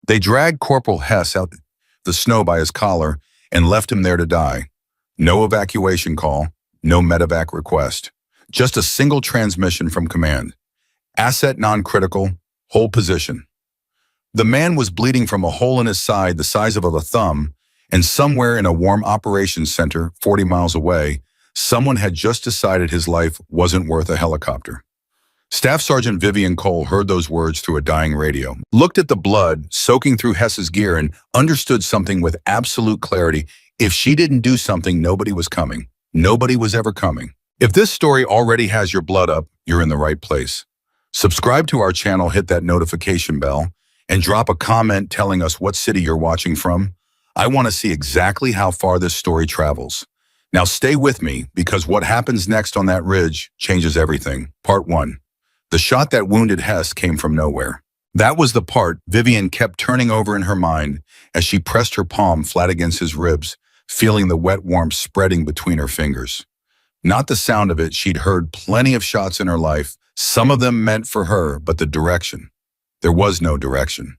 They dragged Corporal Hess out the snow by his collar and left him there to die. No evacuation call, no medevac request. Just a single transmission from command. Asset non-critical, hold position. The man was bleeding from a hole in his side the size of a thumb, and somewhere in a warm operations center 40 miles away, someone had just decided his life wasn't worth a helicopter. Staff Sergeant Vivian Cole heard those words through a dying radio, looked at the blood soaking through Hess's gear, and understood something with absolute clarity. If she didn't do something, nobody was coming. Nobody was ever coming. If this story already has your blood up, you're in the right place. Subscribe to our channel, hit that notification bell, and drop a comment telling us what city you're watching from. I want to see exactly how far this story travels. Now stay with me, because what happens next on that ridge changes everything. Part 1. The shot that wounded Hess came from nowhere. That was the part Vivian kept turning over in her mind as she pressed her palm flat against his ribs, feeling the wet warmth spreading between her fingers. Not the sound of it. She'd heard plenty of shots in her life, some of them meant for her, but the direction. There was no direction.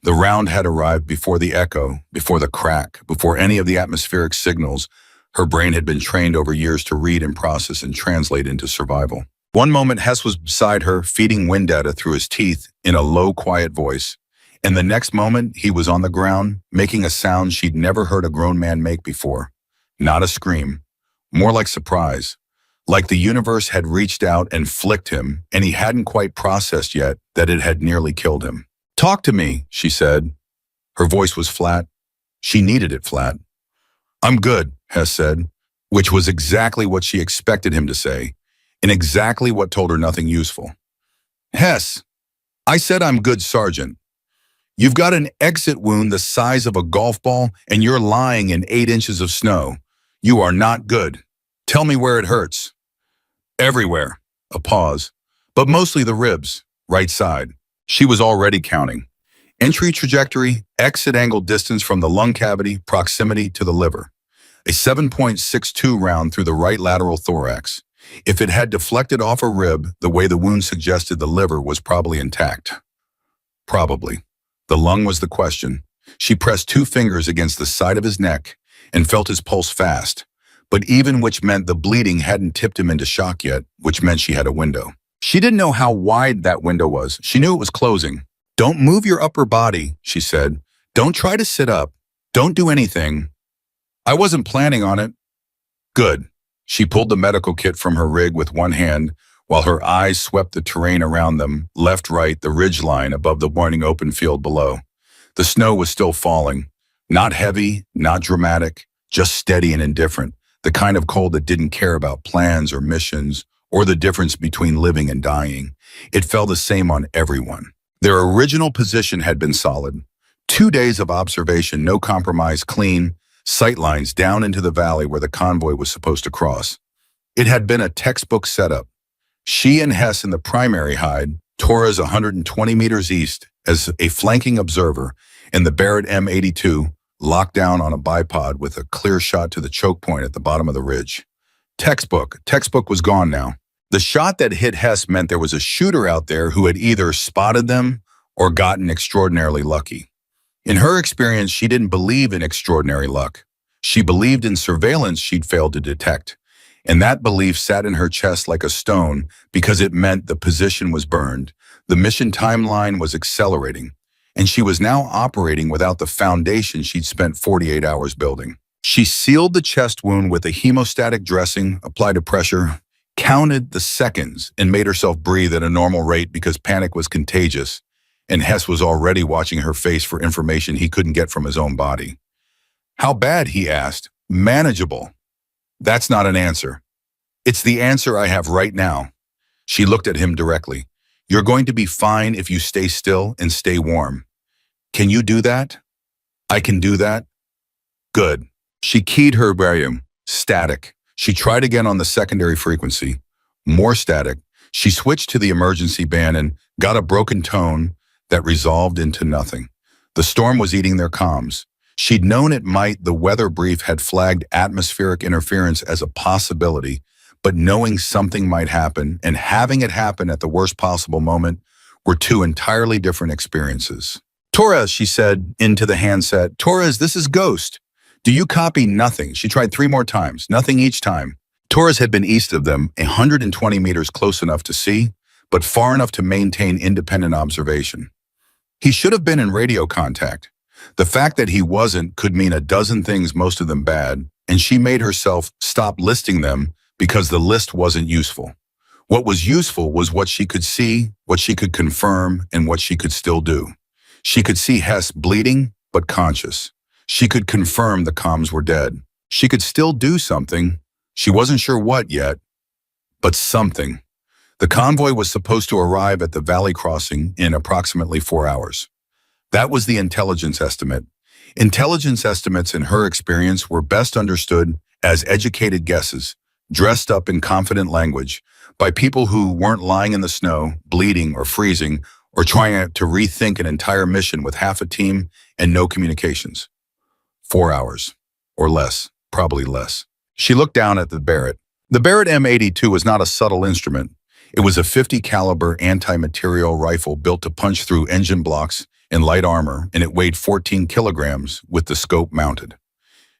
The round had arrived before the echo, before the crack, before any of the atmospheric signals her brain had been trained over years to read and process and translate into survival. One moment, Hess was beside her, feeding wind data through his teeth in a low, quiet voice. And the next moment, he was on the ground, making a sound she'd never heard a grown man make before. Not a scream. More like surprise. Like the universe had reached out and flicked him, and he hadn't quite processed yet that it had nearly killed him. "Talk to me," she said. Her voice was flat. She needed it flat. "I'm good," Hess said, which was exactly what she expected him to say, and exactly what told her nothing useful. "Hess, I said I'm good, Sergeant. You've got an exit wound the size of a golf ball, and you're lying in 8 inches of snow. You are not good. Tell me where it hurts." "Everywhere." A pause. "But mostly the ribs, right side." She was already counting. Entry trajectory, exit angle distance from the lung cavity, proximity to the liver. A 7.62 round through the right lateral thorax. If it had deflected off a rib, the way the wound suggested, the liver was probably intact. Probably. The lung was the question. She pressed 2 fingers against the side of his neck and felt his pulse fast, but even which meant the bleeding hadn't tipped him into shock yet, which meant she had a window. She didn't know how wide that window was. She knew it was closing. "Don't move your upper body," she said. "Don't try to sit up. Don't do anything." "I wasn't planning on it." "Good." She pulled the medical kit from her rig with one hand, while her eyes swept the terrain around them, left, right, the ridge line above the warning open field below. The snow was still falling. Not heavy, not dramatic, just steady and indifferent. The kind of cold that didn't care about plans or missions or the difference between living and dying. It fell the same on everyone. Their original position had been solid. 2 days of observation, no compromise, clean, sight lines down into the valley where the convoy was supposed to cross. It had been a textbook setup. She and Hess in the primary hide, Torres 120 meters east as a flanking observer, and the Barrett M82 locked down on a bipod with a clear shot to the choke point at the bottom of the ridge. Textbook. Textbook was gone now. The shot that hit Hess meant there was a shooter out there who had either spotted them or gotten extraordinarily lucky. In her experience, she didn't believe in extraordinary luck. She believed in surveillance she'd failed to detect. And that belief sat in her chest like a stone because it meant the position was burned, the mission timeline was accelerating, and she was now operating without the foundation she'd spent 48 hours building. She sealed the chest wound with a hemostatic dressing, applied a pressure, counted the seconds, and made herself breathe at a normal rate because panic was contagious, and Hess was already watching her face for information he couldn't get from his own body. "How bad?" he asked. "Manageable." "That's not an answer." "It's the answer I have right now." She looked at him directly. "You're going to be fine if you stay still and stay warm." "Can you do that?" "I can do that." "Good." She keyed her volume. Static. She tried again on the secondary frequency. More static. She switched to the emergency band and got a broken tone that resolved into nothing. The storm was eating their comms. She'd known it might. The weather brief had flagged atmospheric interference as a possibility, but knowing something might happen and having it happen at the worst possible moment were 2 entirely different experiences. Torres, she said into the handset. Torres, this is Ghost. Do you copy? Nothing. She tried 3 more times, nothing each time. Torres had been east of them, 120 meters close enough to see, but far enough to maintain independent observation. He should have been in radio contact. The fact that he wasn't could mean a dozen things, most of them bad, and she made herself stop listing them because the list wasn't useful. What was useful was what she could see, what she could confirm, and what she could still do. She could see Hess bleeding, but conscious. She could confirm the comms were dead. She could still do something. She wasn't sure what yet, but something. The convoy was supposed to arrive at the valley crossing in approximately 4 hours. That was the intelligence estimate. Intelligence estimates, in her experience, were best understood as educated guesses, dressed up in confident language, by people who weren't lying in the snow, bleeding or freezing, or trying to rethink an entire mission with half a team and no communications. 4 hours. Or less. Probably less. She looked down at the Barrett. The Barrett M82 was not a subtle instrument. It was a 50 caliber anti-material rifle built to punch through engine blocks in light armor, and it weighed 14 kilograms with the scope mounted.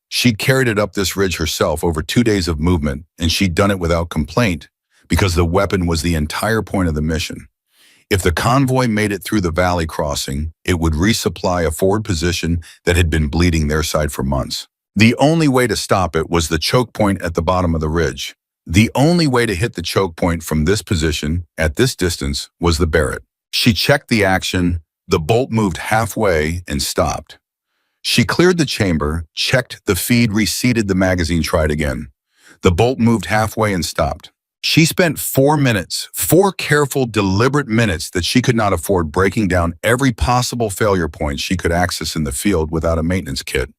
She'd carried it up this ridge herself over 2 days of movement, and she'd done it without complaint because the weapon was the entire point of the mission. If the convoy made it through the valley crossing, it would resupply a forward position that had been bleeding their side for months. The only way to stop it was the choke point at the bottom of the ridge. The only way to hit the choke point from this position, at this distance, was the Barrett. She checked the action. The bolt moved halfway and stopped. She cleared the chamber, checked the feed, reseated the magazine, tried again. The bolt moved halfway and stopped. She spent 4 minutes, 4 careful, deliberate minutes that she could not afford, breaking down every possible failure point she could access in the field without a maintenance kit.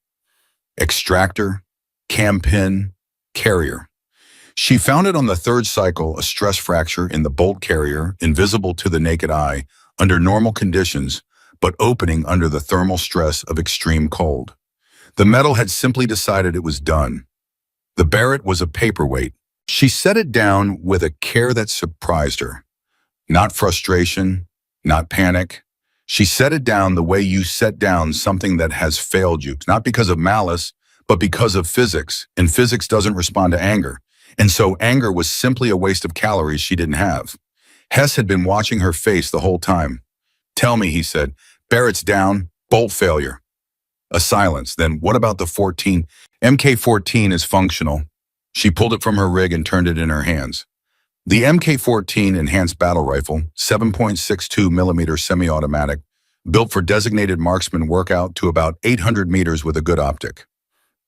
Extractor, cam pin, carrier. She found it on the 3rd cycle, a stress fracture in the bolt carrier, invisible to the naked eye under normal conditions, but opening under the thermal stress of extreme cold. The metal had simply decided it was done. The Barrett was a paperweight. She set it down with a care that surprised her. Not frustration, not panic. She set it down the way you set down something that has failed you, not because of malice, but because of physics, and physics doesn't respond to anger. And so anger was simply a waste of calories she didn't have. Hess had been watching her face the whole time. "Tell me," he said. "Barrett's down, bolt failure." A silence. Then, "What about the 14? MK-14 is functional." She pulled it from her rig and turned it in her hands. The MK-14 Enhanced Battle Rifle, 7.62 millimeter semi-automatic, built for designated marksman workout to about 800 meters with a good optic.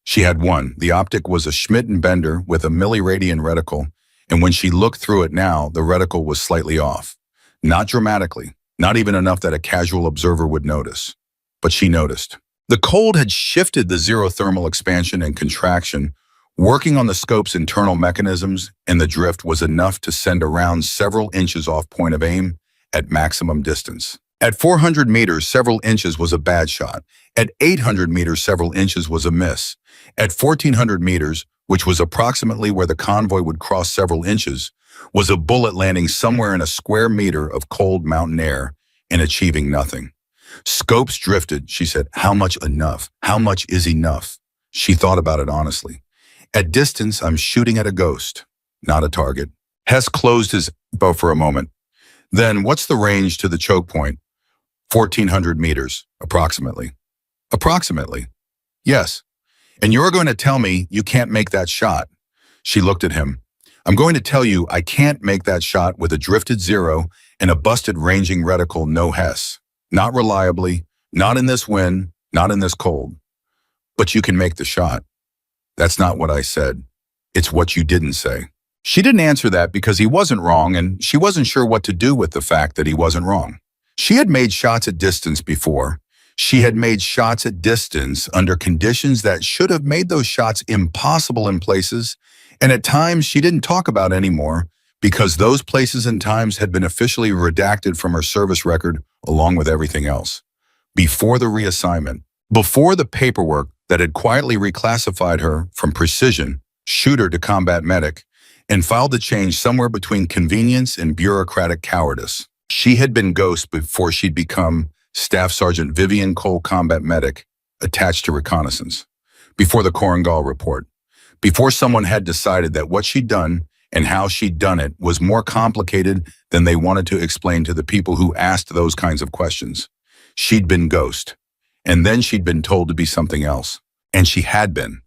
She had one. The optic was a Schmidt & Bender with a milliradian reticle, and when she looked through it now, the reticle was slightly off. Not dramatically, not even enough that a casual observer would notice. But she noticed. The cold had shifted the zero thermal expansion and contraction, working on the scope's internal mechanisms, and the drift was enough to send a round several inches off point of aim at maximum distance. At 400 meters, several inches was a bad shot. At 800 meters, several inches was a miss. At 1400 meters, which was approximately where the convoy would cross several inches, was a bullet landing somewhere in a square meter of cold mountain air and achieving nothing. Scopes drifted, she said. How much enough? How much is enough? She thought about it honestly. At distance, I'm shooting at a ghost, not a target. Hess closed his bow for a moment. Then, what's the range to the choke point? 1400 meters, approximately. Approximately. Yes. And you're going to tell me you can't make that shot. She looked at him. I'm going to tell you I can't make that shot with a drifted zero and a busted ranging reticle, no Hess. Not reliably, not in this wind, not in this cold. But you can make the shot. That's not what I said. It's what you didn't say. She didn't answer that because he wasn't wrong, and she wasn't sure what to do with the fact that he wasn't wrong. She had made shots at distance before. She had made shots at distance under conditions that should have made those shots impossible in places, and at times she didn't talk about anymore because those places and times had been officially redacted from her service record along with everything else. Before the reassignment, before the paperwork that had quietly reclassified her from precision shooter to combat medic and filed the change somewhere between convenience and bureaucratic cowardice. She had been Ghost before she'd become Staff Sergeant Vivian Cole, combat medic, attached to reconnaissance. Before the Korengal report. Before someone had decided that what she'd done and how she'd done it was more complicated than they wanted to explain to the people who asked those kinds of questions. She'd been ghost. And then she'd been told to be something else. And she had been.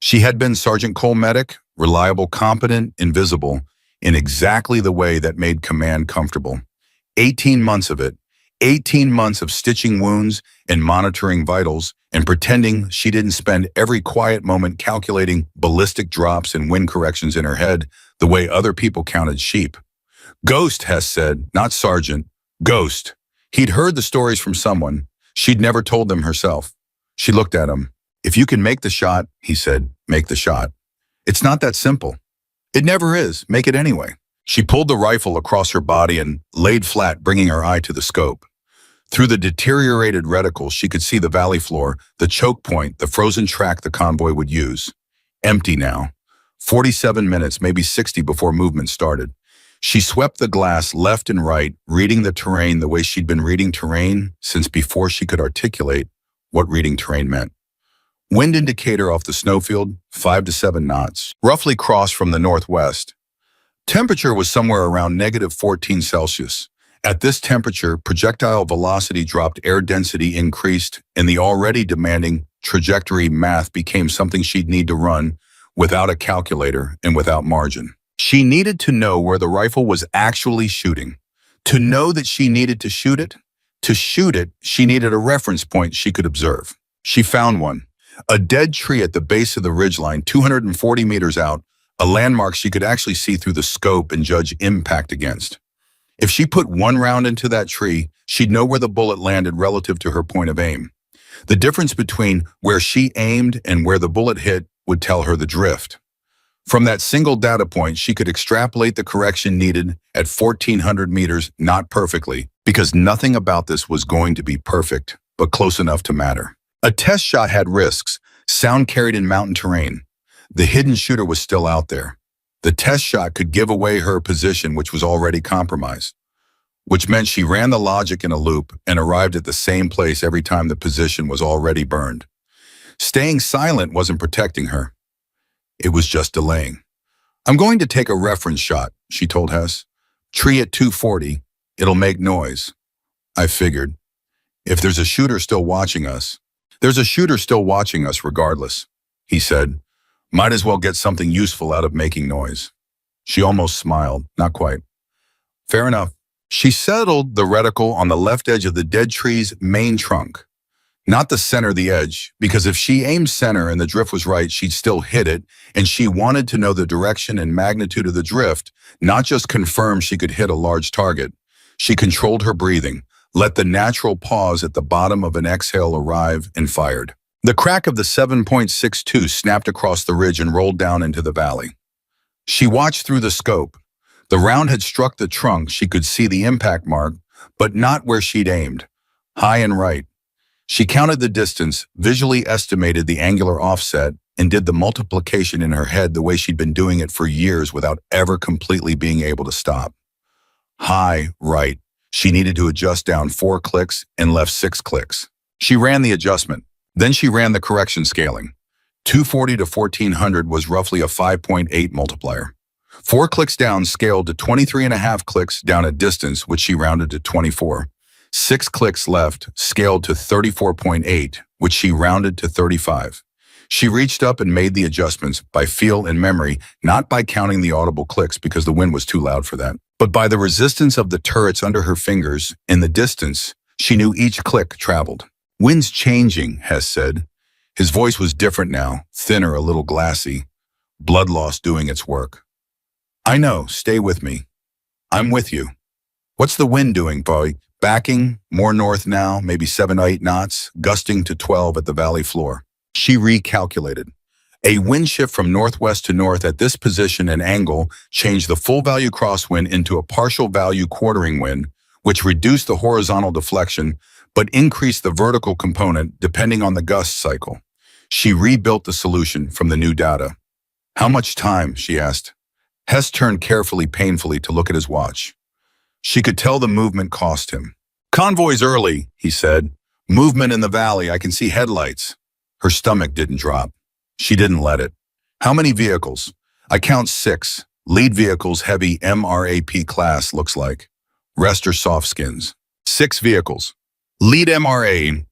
She had been Sergeant Cole medic, reliable, competent, invisible, in exactly the way that made command comfortable. 18 months of it. 18 months of stitching wounds and monitoring vitals and pretending she didn't spend every quiet moment calculating ballistic drops and wind corrections in her head the way other people counted sheep. Ghost, Hess said, not Sergeant. Ghost. He'd heard the stories from someone. She'd never told them herself. She looked at him. If you can make the shot, he said, make the shot. It's not that simple. It never is. Make it anyway. She pulled the rifle across her body and laid flat, bringing her eye to the scope. Through the deteriorated reticle, she could see the valley floor, the choke point, the frozen track the convoy would use. Empty now. 47 minutes, maybe 60 before movement started. She swept the glass left and right, reading the terrain the way she'd been reading terrain since before she could articulate what reading terrain meant. Wind indicator off the snowfield, 5 to 7 knots, roughly crossed from the northwest. Temperature was somewhere around -14°C. At this temperature, projectile velocity dropped, air density increased, and the already demanding trajectory math became something she'd need to run without a calculator and without margin. She needed to know where the rifle was actually shooting. To know that she needed to shoot it? To shoot it, she needed a reference point she could observe. She found one. A dead tree at the base of the ridgeline, 240 meters out, a landmark she could actually see through the scope and judge impact against. If she put one round into that tree, she'd know where the bullet landed relative to her point of aim. The difference between where she aimed and where the bullet hit would tell her the drift. From that single data point, she could extrapolate the correction needed at 1,400 meters, not perfectly, because nothing about this was going to be perfect, but close enough to matter. A test shot had risks, sound carried in mountain terrain. The hidden shooter was still out there. The test shot could give away her position, which was already compromised, which meant she ran the logic in a loop and arrived at the same place every time the position was already burned. Staying silent wasn't protecting her. It was just delaying. I'm going to take a reference shot, she told Hess. Tree at 240. It'll make noise. I figured. If there's a shooter still watching us, there's a shooter still watching us regardless, he said. Might as well get something useful out of making noise. She almost smiled, not quite. Fair enough. She settled the reticle on the left edge of the dead tree's main trunk. Not the center, the edge, because if she aimed center and the drift was right, she'd still hit it, and she wanted to know the direction and magnitude of the drift, not just confirm she could hit a large target. She controlled her breathing, let the natural pause at the bottom of an exhale arrive, and fired. The crack of the 7.62 snapped across the ridge and rolled down into the valley. She watched through the scope. The round had struck the trunk. She could see the impact mark, but not where she'd aimed, high and right. She counted the distance, visually estimated the angular offset, and did the multiplication in her head the way she'd been doing it for years without ever completely being able to stop. High, right. She needed to adjust down 4 clicks and left 6 clicks. She ran the adjustment. Then she ran the correction scaling. 240 to 1400 was roughly a 5.8 multiplier. 4 clicks down scaled to 23.5 clicks down at distance, which she rounded to 24. 6 clicks left scaled to 34.8, which she rounded to 35. She reached up and made the adjustments by feel and memory, not by counting the audible clicks because the wind was too loud for that, but by the resistance of the turrets under her fingers and the distance she knew each click traveled. Wind's changing, Hess said. His voice was different now, thinner, a little glassy. Blood loss doing its work. I know, stay with me. I'm with you. What's the wind doing, boy? Backing, more north now, maybe 7 or 8 knots, gusting to 12 at the valley floor. She recalculated. A wind shift from northwest to north at this position and angle changed the full value crosswind into a partial value quartering wind, which reduced the horizontal deflection, but increased the vertical component depending on the gust cycle. She rebuilt the solution from the new data. How much time, she asked. Hess turned carefully, painfully to look at his watch. She could tell the movement cost him. Convoy's early, he said. Movement in the valley, I can see headlights. Her stomach didn't drop. She didn't let it. How many vehicles? I count 6. Lead vehicles heavy MRAP class looks like. Rest are soft skins. 6 vehicles. Lead MRA.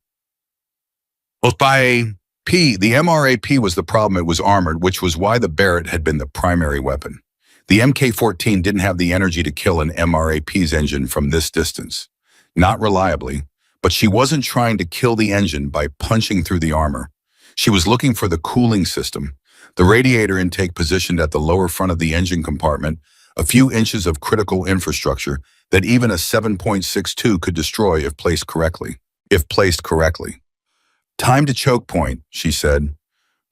The MRAP was the problem. It was armored, which was why the Barrett had been the primary weapon. The Mk-14 didn't have the energy to kill an MRAP's engine from this distance. Not reliably, but she wasn't trying to kill the engine by punching through the armor. She was looking for the cooling system, the radiator intake positioned at the lower front of the engine compartment, a few inches of critical infrastructure that even a 7.62 could destroy if placed correctly. Time to choke point, she said.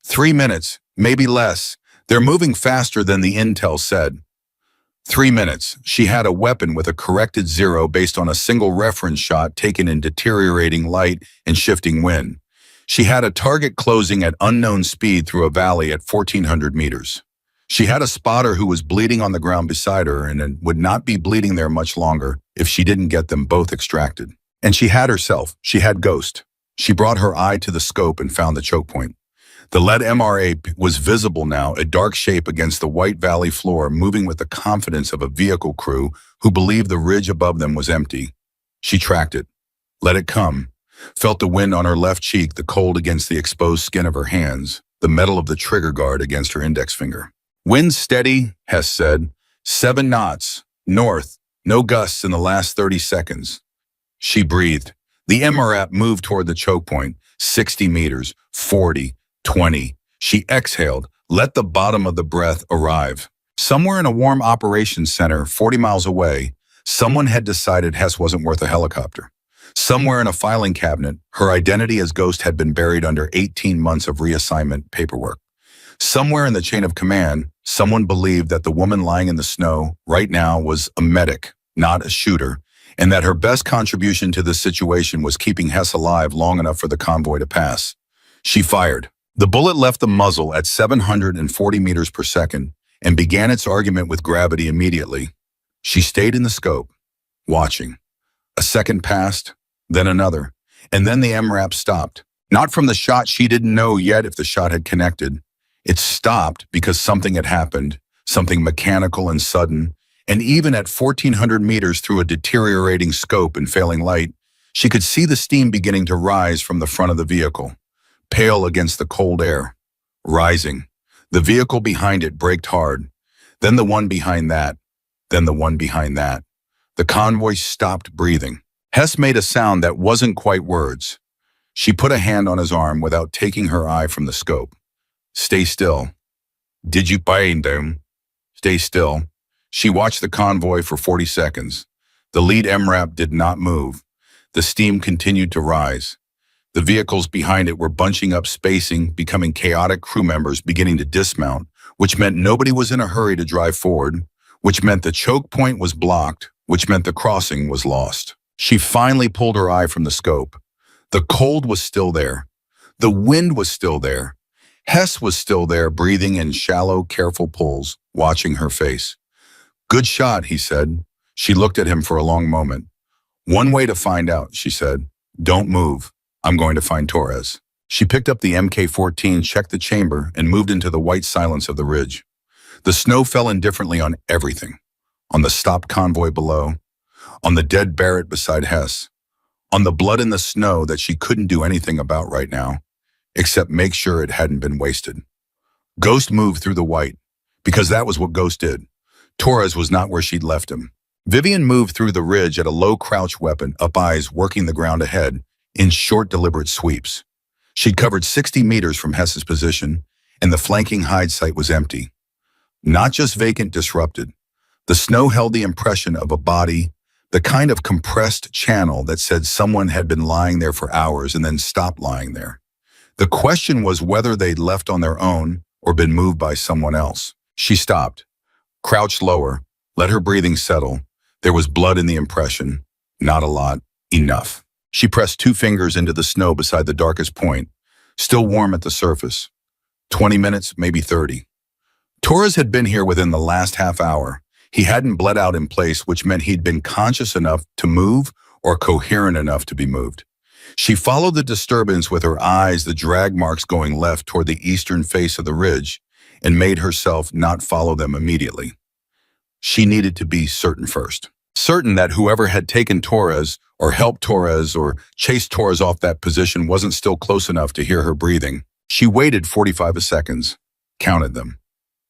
3 minutes, maybe less. They're moving faster than the intel said. 3 minutes. She had a weapon with a corrected 0 based on a single reference shot taken in deteriorating light and shifting wind. She had a target closing at unknown speed through a valley at 1,400 meters. She had a spotter who was bleeding on the ground beside her and would not be bleeding there much longer if she didn't get them both extracted. And she had herself. She had Ghost. She brought her eye to the scope and found the choke point. The lead MRA was visible now, a dark shape against the white valley floor, moving with the confidence of a vehicle crew who believed the ridge above them was empty. She tracked it, let it come, felt the wind on her left cheek, the cold against the exposed skin of her hands, the metal of the trigger guard against her index finger. Wind steady, Hess said. 7 knots, north, no gusts in the last 30 seconds. She breathed. The MRAP moved toward the choke point, 60 meters, 40, 20. She exhaled, let the bottom of the breath arrive. Somewhere in a warm operations center, 40 miles away, someone had decided Hess wasn't worth a helicopter. Somewhere in a filing cabinet, her identity as Ghost had been buried under 18 months of reassignment paperwork. Somewhere in the chain of command, someone believed that the woman lying in the snow right now was a medic, not a shooter, and that her best contribution to this situation was keeping Hess alive long enough for the convoy to pass. She fired. The bullet left the muzzle at 740 meters per second and began its argument with gravity immediately. She stayed in the scope, watching. A second passed, then another, and then the MRAP stopped. Not from the shot. She didn't know yet if the shot had connected. It stopped because something had happened, something mechanical and sudden, and even at 1,400 meters through a deteriorating scope and failing light, she could see the steam beginning to rise from the front of the vehicle, pale against the cold air, rising. The vehicle behind it braked hard, then the one behind that, then the one behind that. The convoy stopped breathing. Hess made a sound that wasn't quite words. She put a hand on his arm without taking her eye from the scope. Stay still. Did you find them? Stay still. She watched the convoy for 40 seconds. The lead MRAP did not move. The steam continued to rise. The vehicles behind it were bunching up, spacing, becoming chaotic crew members beginning to dismount, which meant nobody was in a hurry to drive forward, which meant the choke point was blocked, which meant the crossing was lost. She finally pulled her eye from the scope. The cold was still there. The wind was still there. Hess was still there, breathing in shallow, careful pulls, watching her face. Good shot, he said. She looked at him for a long moment. One way to find out, she said. Don't move. I'm going to find Torres. She picked up the Mk-14, checked the chamber, and moved into the white silence of the ridge. The snow fell indifferently on everything. On the stopped convoy below, on the dead Barrett beside Hess, on the blood in the snow that she couldn't do anything about right now, except make sure it hadn't been wasted. Ghost moved through the white, because that was what Ghost did. Torres was not where she'd left him. Vivian moved through the ridge at a low crouch weapon, up eyes working the ground ahead, in short, deliberate sweeps. She'd covered 60 meters from Hess's position, and the flanking hide site was empty. Not just vacant, disrupted. The snow held the impression of a body, the kind of compressed channel that said someone had been lying there for hours and then stopped lying there. The question was whether they'd left on their own or been moved by someone else. She stopped, crouched lower, let her breathing settle. There was blood in the impression. Not a lot. Enough. She pressed 2 fingers into the snow beside the darkest point, still warm at the surface. 20 minutes, maybe 30. Torres had been here within the last half hour. He hadn't bled out in place, which meant he'd been conscious enough to move or coherent enough to be moved. She followed the disturbance with her eyes, the drag marks going left toward the eastern face of the ridge, and made herself not follow them immediately. She needed to be certain first. Certain that whoever had taken Torres, or helped Torres, or chased Torres off that position wasn't still close enough to hear her breathing. She waited 45 seconds, counted them.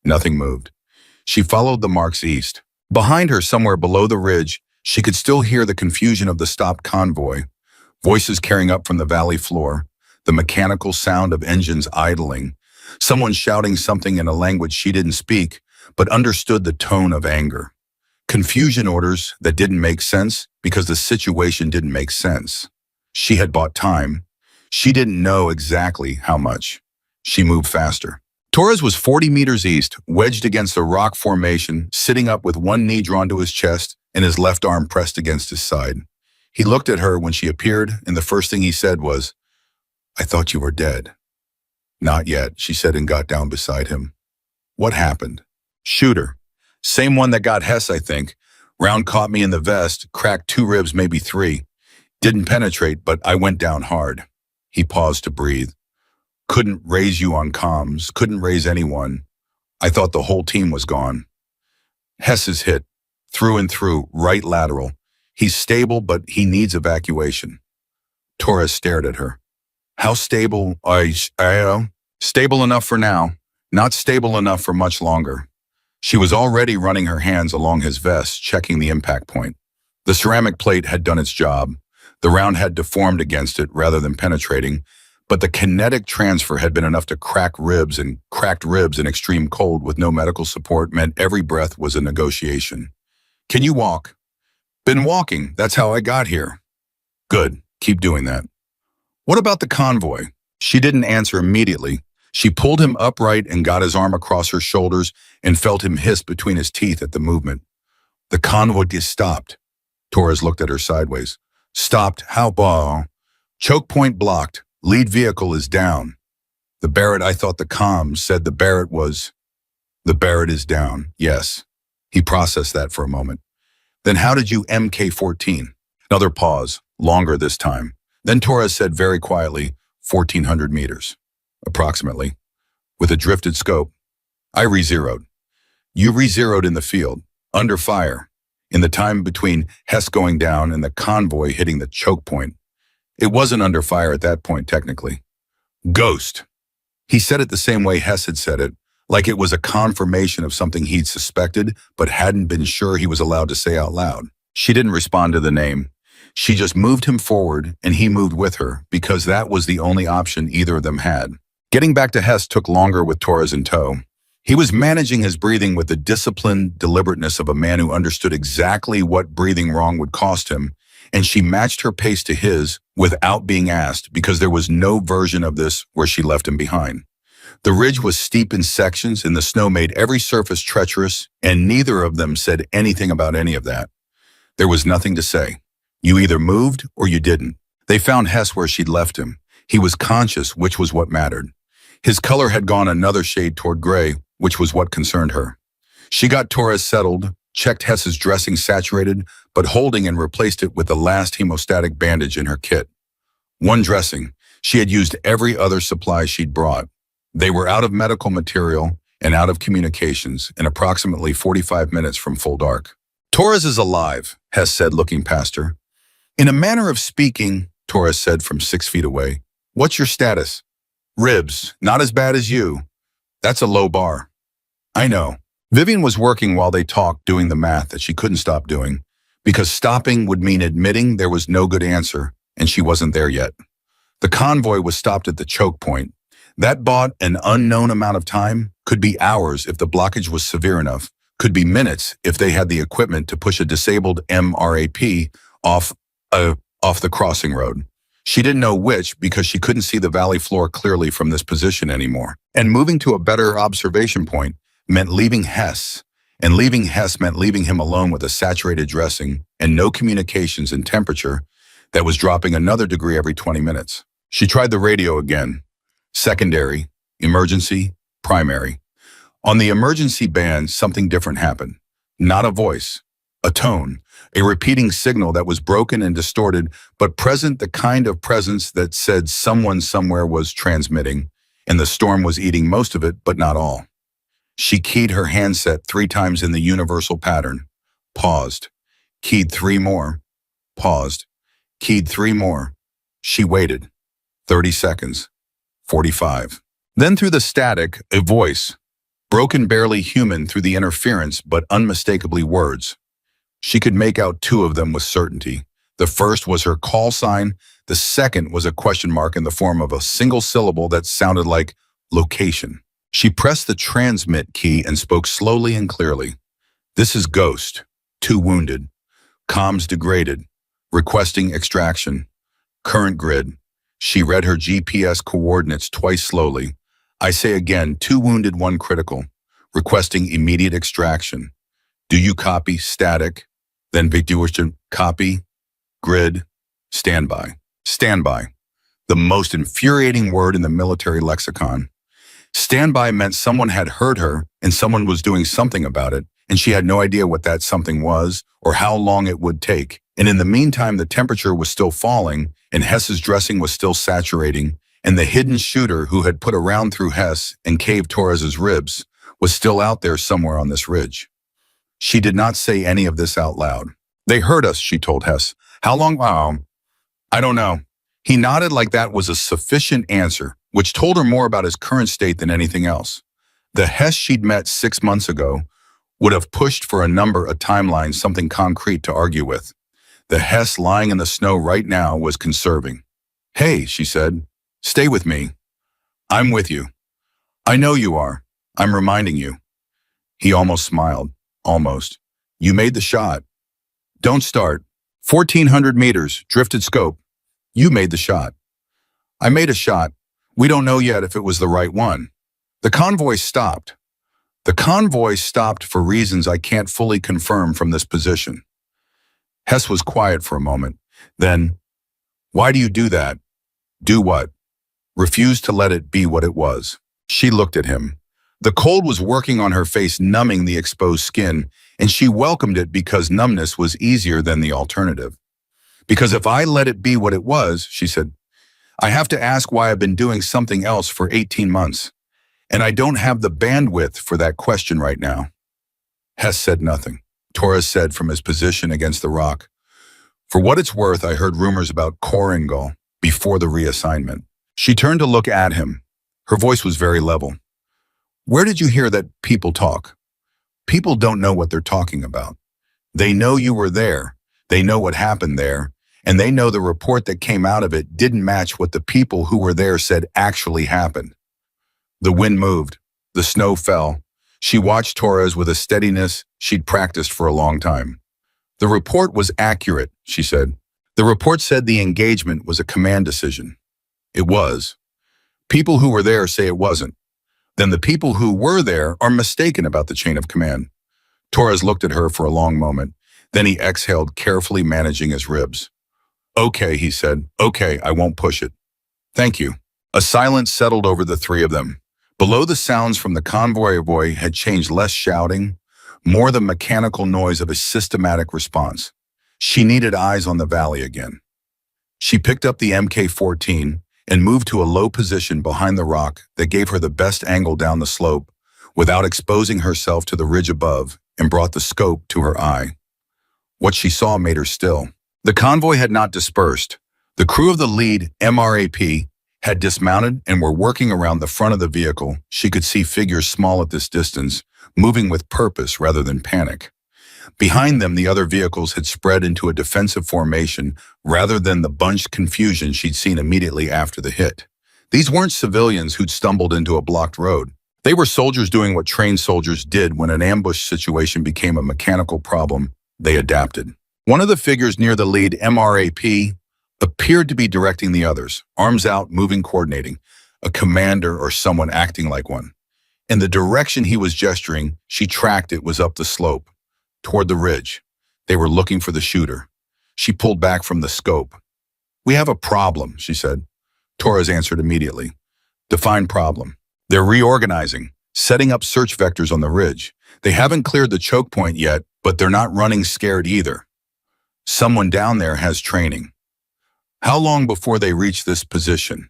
Nothing moved. She followed the marks east. Behind her, somewhere below the ridge, she could still hear the confusion of the stopped convoy, voices carrying up from the valley floor, the mechanical sound of engines idling, someone shouting something in a language she didn't speak, but understood the tone of anger. Confusion orders that didn't make sense because the situation didn't make sense. She had bought time. She didn't know exactly how much. She moved faster. Torres was 40 meters east, wedged against a rock formation, sitting up with one knee drawn to his chest and his left arm pressed against his side. He looked at her when she appeared, and the first thing he said was, "I thought you were dead." "Not yet," she said, and got down beside him. "What happened?" "Shooter. Same one that got Hess, I think. Round caught me in the vest, cracked 2 ribs, maybe 3. Didn't penetrate, but I went down hard." He paused to breathe. "Couldn't raise you on comms, couldn't raise anyone. I thought the whole team was gone." "Hess is hit, through and through, right lateral. He's stable, but he needs evacuation." Torres stared at her. "How stable? Stable enough for now, not stable enough for much longer." She was already running her hands along his vest, checking the impact point. The ceramic plate had done its job. The round had deformed against it rather than penetrating, but the kinetic transfer had been enough to crack ribs, and cracked ribs in extreme cold with no medical support meant every breath was a negotiation. "Can you walk?" "Been walking. That's how I got here." "Good. Keep doing that." "What about the convoy?" She didn't answer immediately. She pulled him upright and got his arm across her shoulders and felt him hiss between his teeth at the movement. "The convoy just stopped." Torres looked at her sideways. "Stopped? How far?" "Choke point blocked. Lead vehicle is down." "The Barrett, I thought the comms said the Barrett was..." "The Barrett is down, yes." He processed that for a moment. "Then how did you MK-14? Another pause, longer this time. Then Torres said very quietly, 1,400 meters. Approximately. With a drifted scope. "I re-zeroed." "You re-zeroed in the field, under fire, in the time between Hess going down and the convoy hitting the choke point. It wasn't under fire at that point, technically." "Ghost." He said it the same way Hess had said it, like it was a confirmation of something he'd suspected but hadn't been sure he was allowed to say out loud. She didn't respond to the name. She just moved him forward, and he moved with her, because that was the only option either of them had. Getting back to Hess took longer with Torres in tow. He was managing his breathing with the disciplined deliberateness of a man who understood exactly what breathing wrong would cost him, and she matched her pace to his without being asked, because there was no version of this where she left him behind. The ridge was steep in sections, and the snow made every surface treacherous, and neither of them said anything about any of that. There was nothing to say. You either moved or you didn't. They found Hess where she'd left him. He was conscious, which was what mattered. His color had gone another shade toward gray, which was what concerned her. She got Torres settled, checked Hess's dressing saturated, but holding and replaced it with the last hemostatic bandage in her kit. One dressing. She had used every other supply she'd brought. They were out of medical material and out of communications in approximately 45 minutes from full dark. "Torres is alive," Hess said, looking past her. "In a manner of speaking," Torres said from 6 feet away. "What's your status?" "Ribs, not as bad as you." "That's a low bar." "I know." Vivian was working while they talked, doing the math that she couldn't stop doing, because stopping would mean admitting there was no good answer, and she wasn't there yet. The convoy was stopped at the choke point. That bought an unknown amount of time, could be hours if the blockage was severe enough, could be minutes if they had the equipment to push a disabled MRAP off the crossing road. She didn't know which, because she couldn't see the valley floor clearly from this position anymore. And moving to a better observation point meant leaving Hess, and leaving Hess meant leaving him alone with a saturated dressing and no communications and temperature that was dropping another degree every 20 minutes. She tried the radio again. Secondary, emergency, primary. On the emergency band, something different happened. Not a voice, a tone, A repeating signal that was broken and distorted, but present, the kind of presence that said someone somewhere was transmitting, and the storm was eating most of it, but not all. She keyed her handset 3 times in the universal pattern, paused, keyed 3 more, paused, keyed 3 more. She waited. 30 seconds. 45. Then through the static, a voice, broken, barely human through the interference, but unmistakably words. She could make out 2 of them with certainty. The first was her call sign. The second was a question mark in the form of a single syllable that sounded like location. She pressed the transmit key and spoke slowly and clearly. This is Ghost. 2 wounded. Comms degraded. Requesting extraction. Current grid. She read her GPS coordinates twice slowly. I say again, 2 wounded, 1 critical. Requesting immediate extraction. Do you copy? Static. Then Victuation. Copy. Grid. Standby. Standby. The most infuriating word in the military lexicon. Standby meant someone had heard her and someone was doing something about it, and she had no idea what that something was or how long it would take. And in the meantime, the temperature was still falling, and Hess's dressing was still saturating, and the hidden shooter who had put a round through Hess and caved Torres's ribs was still out there somewhere on this ridge. She did not say any of this out loud. They heard us, she told Hess. How long? I don't know. He nodded like that was a sufficient answer, which told her more about his current state than anything else. The Hess she'd met 6 months ago would have pushed for a number, a timeline, something concrete to argue with. The Hess lying in the snow right now was conserving. Hey, she said, stay with me. I'm with you. I know you are. I'm reminding you. He almost smiled. Almost. You made the shot. Don't start. 1,400 meters, drifted scope. You made the shot. I made a shot. We don't know yet if it was the right one. The convoy stopped. The convoy stopped for reasons I can't fully confirm from this position. Hess was quiet for a moment. Then, why do you do that? Do what? Refuse to let it be what it was. She looked at him. The cold was working on her face, numbing the exposed skin, and she welcomed it because numbness was easier than the alternative. Because if I let it be what it was, she said, I have to ask why I've been doing something else for 18 months, and I don't have the bandwidth for that question right now. Hess said nothing. Torres said from his position against the rock, for what it's worth, I heard rumors about Koringal before the reassignment. She turned to look at him. Her voice was very level. Where did you hear that people talk? People don't know what they're talking about. They know you were there. They know what happened there. And they know the report that came out of it didn't match what the people who were there said actually happened. The wind moved. The snow fell. She watched Torres with a steadiness she'd practiced for a long time. The report was accurate, she said. The report said the engagement was a command decision. It was. People who were there say it wasn't. Then the people who were there are mistaken about the chain of command. Torres looked at her for a long moment. Then he exhaled, carefully managing his ribs. Okay, he said. Okay, I won't push it. Thank you. A silence settled over the 3 of them. Below, the sounds from the convoy had changed, less shouting, more the mechanical noise of a systematic response. She needed eyes on the valley again. She picked up the Mk-14 and moved to a low position behind the rock that gave her the best angle down the slope without exposing herself to the ridge above, and brought the scope to her eye. What she saw made her still. The convoy had not dispersed. The crew of the lead MRAP had dismounted and were working around the front of the vehicle. She could see figures small at this distance, moving with purpose rather than panic. Behind them, the other vehicles had spread into a defensive formation rather than the bunched confusion she'd seen immediately after the hit. These weren't civilians who'd stumbled into a blocked road. They were soldiers doing what trained soldiers did when an ambush situation became a mechanical problem. They adapted. One of the figures near the lead MRAP appeared to be directing the others, arms out, moving, coordinating, a commander or someone acting like one. In the direction he was gesturing, she tracked it was up the slope, toward the ridge. They were looking for the shooter. She pulled back from the scope. We have a problem, she said. Torres answered immediately. Define problem. They're reorganizing, setting up search vectors on the ridge. They haven't cleared the choke point yet, but they're not running scared either. Someone down there has training. How long before they reach this position?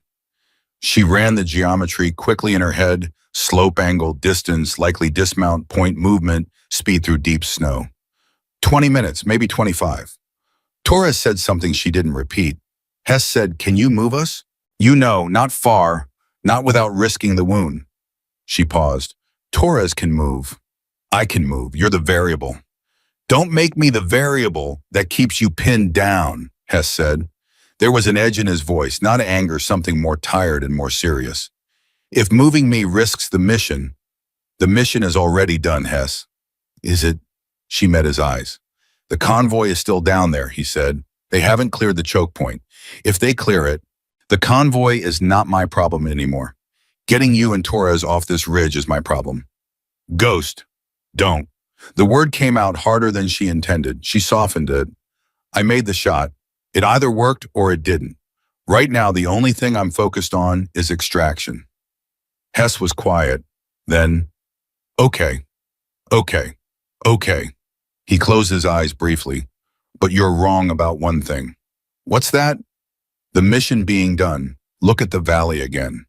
She ran the geometry quickly in her head, slope angle, distance, likely dismount, point movement, speed through deep snow. 20 minutes, maybe 25. Torres said something she didn't repeat. Hess said, "Can you move us?" "You know, not far, not without risking the wound." She paused. "Torres can move. I can move. You're the variable." "Don't make me the variable that keeps you pinned down," Hess said. There was an edge in his voice, not anger, something more tired and more serious. "If moving me risks the mission is already done, Hess." "Is it?" She met his eyes. "The convoy is still down there," he said. "They haven't cleared the choke point. If they clear it, the convoy is not my problem anymore. Getting you and Torres off this ridge is my problem." "Ghost, don't." The word came out harder than she intended. She softened it. "I made the shot. It either worked or it didn't. Right now, the only thing I'm focused on is extraction." Hess was quiet. Then, "Okay, okay, okay." He closed his eyes briefly. "But you're wrong about one thing." "What's that?" "The mission being done. Look at the valley again."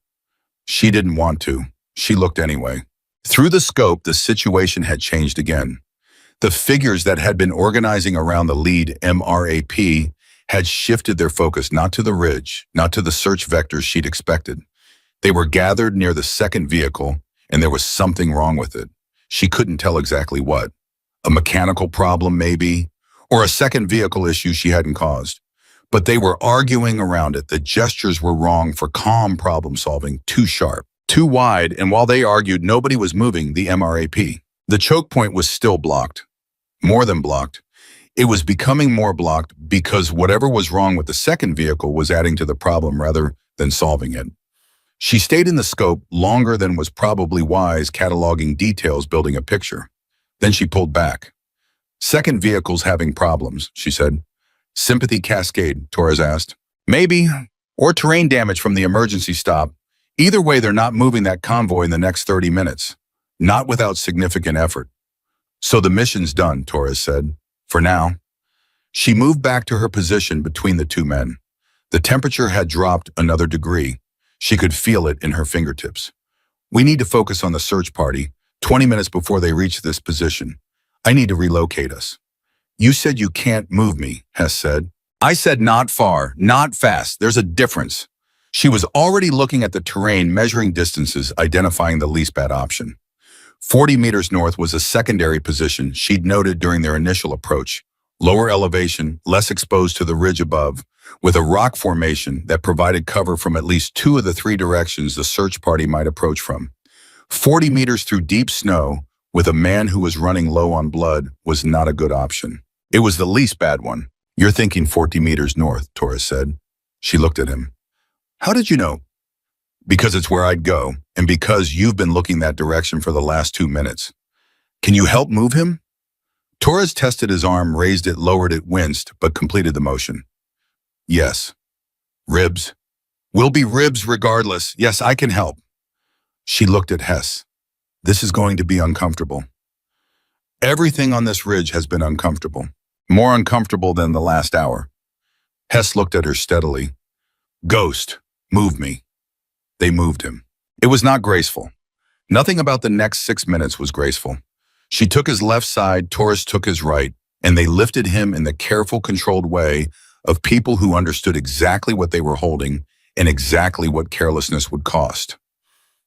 She didn't want to. She looked anyway. Through the scope, the situation had changed again. The figures that had been organizing around the lead MRAP had shifted their focus not to the ridge, not to the search vectors she'd expected. They were gathered near the second vehicle, and there was something wrong with it. She couldn't tell exactly what. A mechanical problem, maybe, or a second vehicle issue she hadn't caused. But they were arguing around it. The gestures were wrong for calm problem solving, too sharp, too wide, and while they argued, nobody was moving the MRAP. The choke point was still blocked. More than blocked. It was becoming more blocked because whatever was wrong with the second vehicle was adding to the problem rather than solving it. She stayed in the scope longer than was probably wise, cataloging details, building a picture. Then she pulled back. "Second vehicle's having problems," she said. "Sympathy cascade?" Torres asked. "Maybe. Or terrain damage from the emergency stop. Either way, they're not moving that convoy in the next 30 minutes. Not without significant effort." "So the mission's done," Torres said. "For now." She moved back to her position between the two men. The temperature had dropped another degree. She could feel it in her fingertips. "We need to focus on the search party, 20 minutes before they reach this position. I need to relocate us." "You said you can't move me," Hess said. "I said not far, not fast. There's a difference." She was already looking at the terrain, measuring distances, identifying the least bad option. 40 meters north was a secondary position she'd noted during their initial approach. Lower elevation, less exposed to the ridge above, with a rock formation that provided cover from at least two of the three directions the search party might approach from. 40 meters through deep snow, with a man who was running low on blood, was not a good option. It was the least bad one. "You're thinking 40 meters north," Torres said. She looked at him. "How did you know?" "Because it's where I'd go, and because you've been looking that direction for the last 2 minutes. Can you help move him?" Torres tested his arm, raised it, lowered it, winced, but completed the motion. "Yes." "Ribs?" "Will be ribs regardless. Yes, I can help." She looked at Hess. "This is going to be uncomfortable." "Everything on this ridge has been uncomfortable. More uncomfortable than the last hour." Hess looked at her steadily. "Ghost, move me." They moved him. It was not graceful. Nothing about the next 6 minutes was graceful. She took his left side, Torres took his right, and they lifted him in the careful, controlled way of people who understood exactly what they were holding and exactly what carelessness would cost.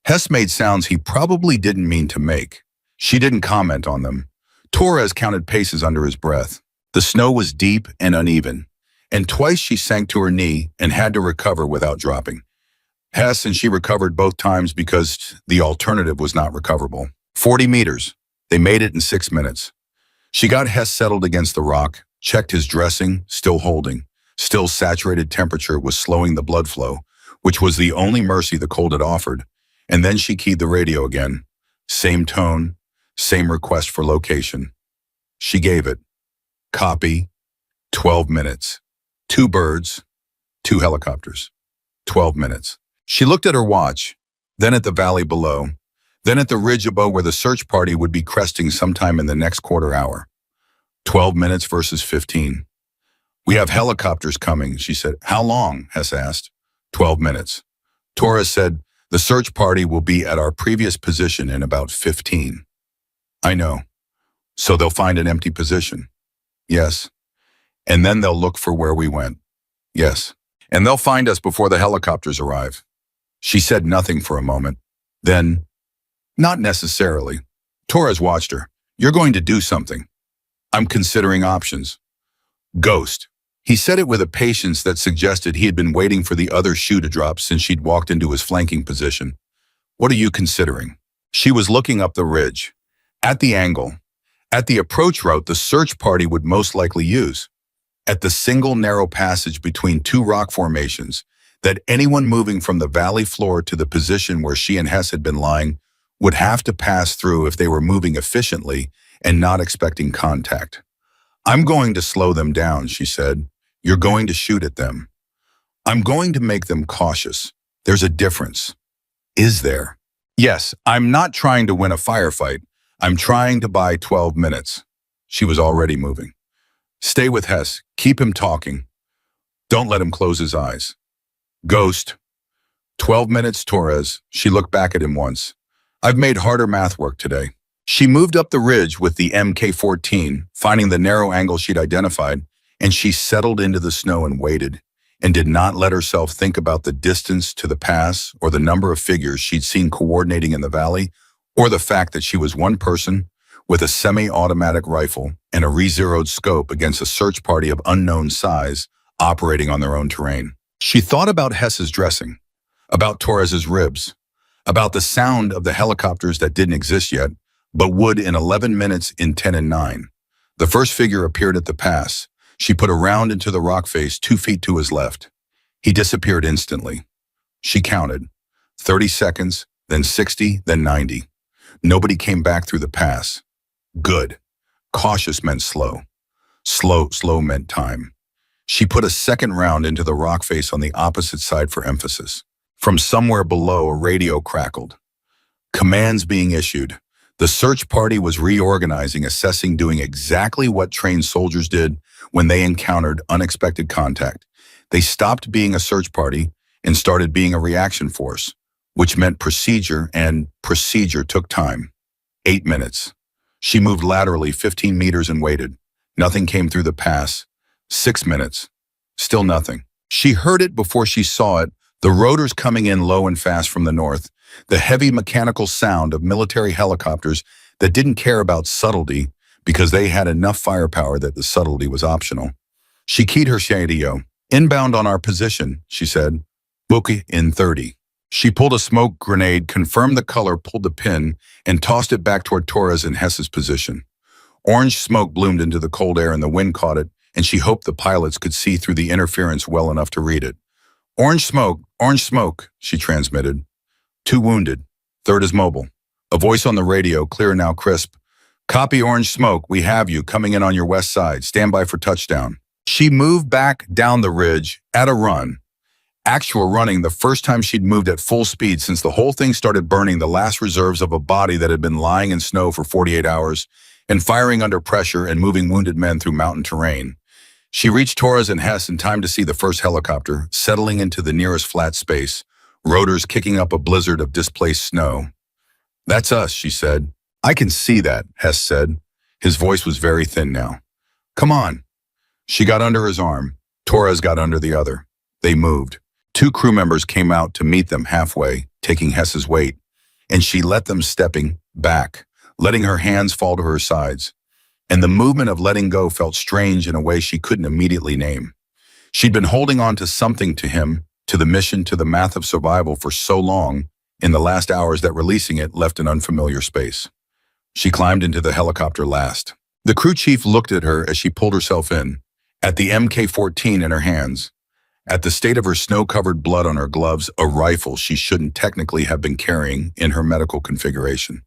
Hess made sounds he probably didn't mean to make. She didn't comment on them. Torres counted paces under his breath. The snow was deep and uneven, and twice she sank to her knee and had to recover without dropping. Hess and she recovered both times because the alternative was not recoverable. 40 meters. They made it in 6 minutes. She got Hess settled against the rock, checked his dressing, still holding. Still saturated temperature was slowing the blood flow, which was the only mercy the cold had offered. And then she keyed the radio again. Same tone, same request for location. She gave it. Copy. 12 minutes. 2 birds, 2 helicopters. 12 minutes. She looked at her watch, then at the valley below, then at the ridge above where the search party would be cresting sometime in the next quarter hour. 12 minutes versus 15. We have helicopters coming, she said. How long? Hess asked. 12 minutes. Torres said, the search party will be at our previous position in about 15. I know. So they'll find an empty position. Yes. And then they'll look for where we went. Yes. And they'll find us before the helicopters arrive. She said nothing for a moment. Then, not necessarily. Torres watched her. You're going to do something. I'm considering options. Ghost. He said it with a patience that suggested he had been waiting for the other shoe to drop since she'd walked into his flanking position. What are you considering? She was looking up the ridge. At the angle. At the approach route the search party would most likely use. At the single narrow passage between two rock formations that anyone moving from the valley floor to the position where she and Hess had been lying would have to pass through if they were moving efficiently and not expecting contact. I'm going to slow them down, she said. You're going to shoot at them. I'm going to make them cautious. There's a difference. Is there? Yes, I'm not trying to win a firefight. I'm trying to buy 12 minutes. She was already moving. Stay with Hess. Keep him talking. Don't let him close his eyes. Ghost. 12 minutes, Torres. She looked back at him once. I've made harder math work today. She moved up the ridge with the MK-14, finding the narrow angle she'd identified, and she settled into the snow and waited, and did not let herself think about the distance to the pass or the number of figures she'd seen coordinating in the valley, or the fact that she was one person with a semi-automatic rifle and a re-zeroed scope against a search party of unknown size operating on their own terrain. She thought about Hess's dressing, about Torres's ribs, about the sound of the helicopters that didn't exist yet, but would in 11 minutes in 10 and 9. The first figure appeared at the pass. She put a round into the rock face 2 feet to his left. He disappeared instantly. She counted. 30 seconds, then 60, then 90. Nobody came back through the pass. Good. Cautious meant slow. Slow meant time. She put a second round into the rock face on the opposite side for emphasis. From somewhere below, a radio crackled. Commands being issued. The search party was reorganizing, assessing, doing exactly what trained soldiers did when they encountered unexpected contact. They stopped being a search party and started being a reaction force, which meant procedure, and procedure took time. 8 minutes. She moved laterally 15 meters and waited. Nothing came through the pass. 6 minutes. Still nothing. She heard it before she saw it, the rotors coming in low and fast from the north, the heavy mechanical sound of military helicopters that didn't care about subtlety because they had enough firepower that the subtlety was optional. She keyed her radio. Inbound on our position, she said. Book in 30. She pulled a smoke grenade, confirmed the color, pulled the pin, and tossed it back toward Torres and Hess's position. Orange smoke bloomed into the cold air and the wind caught it, and she hoped the pilots could see through the interference well enough to read it. Orange smoke, she transmitted. 2 wounded. 3rd is mobile. A voice on the radio, clear now crisp. Copy orange smoke, we have you, coming in on your west side. Stand by for touchdown. She moved back down the ridge at a run. Actual running, the first time she'd moved at full speed since the whole thing started burning the last reserves of a body that had been lying in snow for 48 hours and firing under pressure and moving wounded men through mountain terrain. She reached Torres and Hess in time to see the first helicopter settling into the nearest flat space, rotors kicking up a blizzard of displaced snow. That's us, she said. I can see that, Hess said. His voice was very thin now. Come on. She got under his arm. Torres got under the other. They moved. 2 crew members came out to meet them halfway, taking Hess's weight, and she let them stepping back, letting her hands fall to her sides. And the movement of letting go felt strange in a way she couldn't immediately name. She'd been holding on to something, to him, to the mission, to the math of survival for so long in the last hours that releasing it left an unfamiliar space. She climbed into the helicopter last. The crew chief looked at her as she pulled herself in, at the MK-14 in her hands, at the state of her snow-covered blood on her gloves, a rifle she shouldn't technically have been carrying in her medical configuration.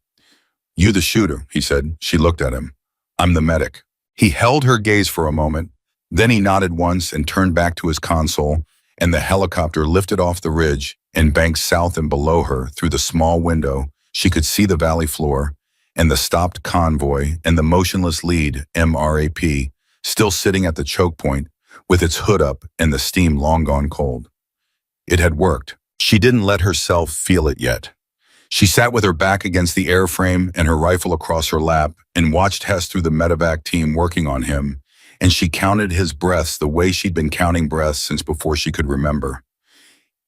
You the shooter, he said. She looked at him. I'm the medic. He held her gaze for a moment. Then he nodded once and turned back to his console, and the helicopter lifted off the ridge and banked south, and below her, through the small window, she could see the valley floor and the stopped convoy and the motionless lead, MRAP, still sitting at the choke point with its hood up and the steam long gone cold. It had worked. She didn't let herself feel it yet. She sat with her back against the airframe and her rifle across her lap and watched Hess through the medevac team working on him, and she counted his breaths the way she'd been counting breaths since before she could remember.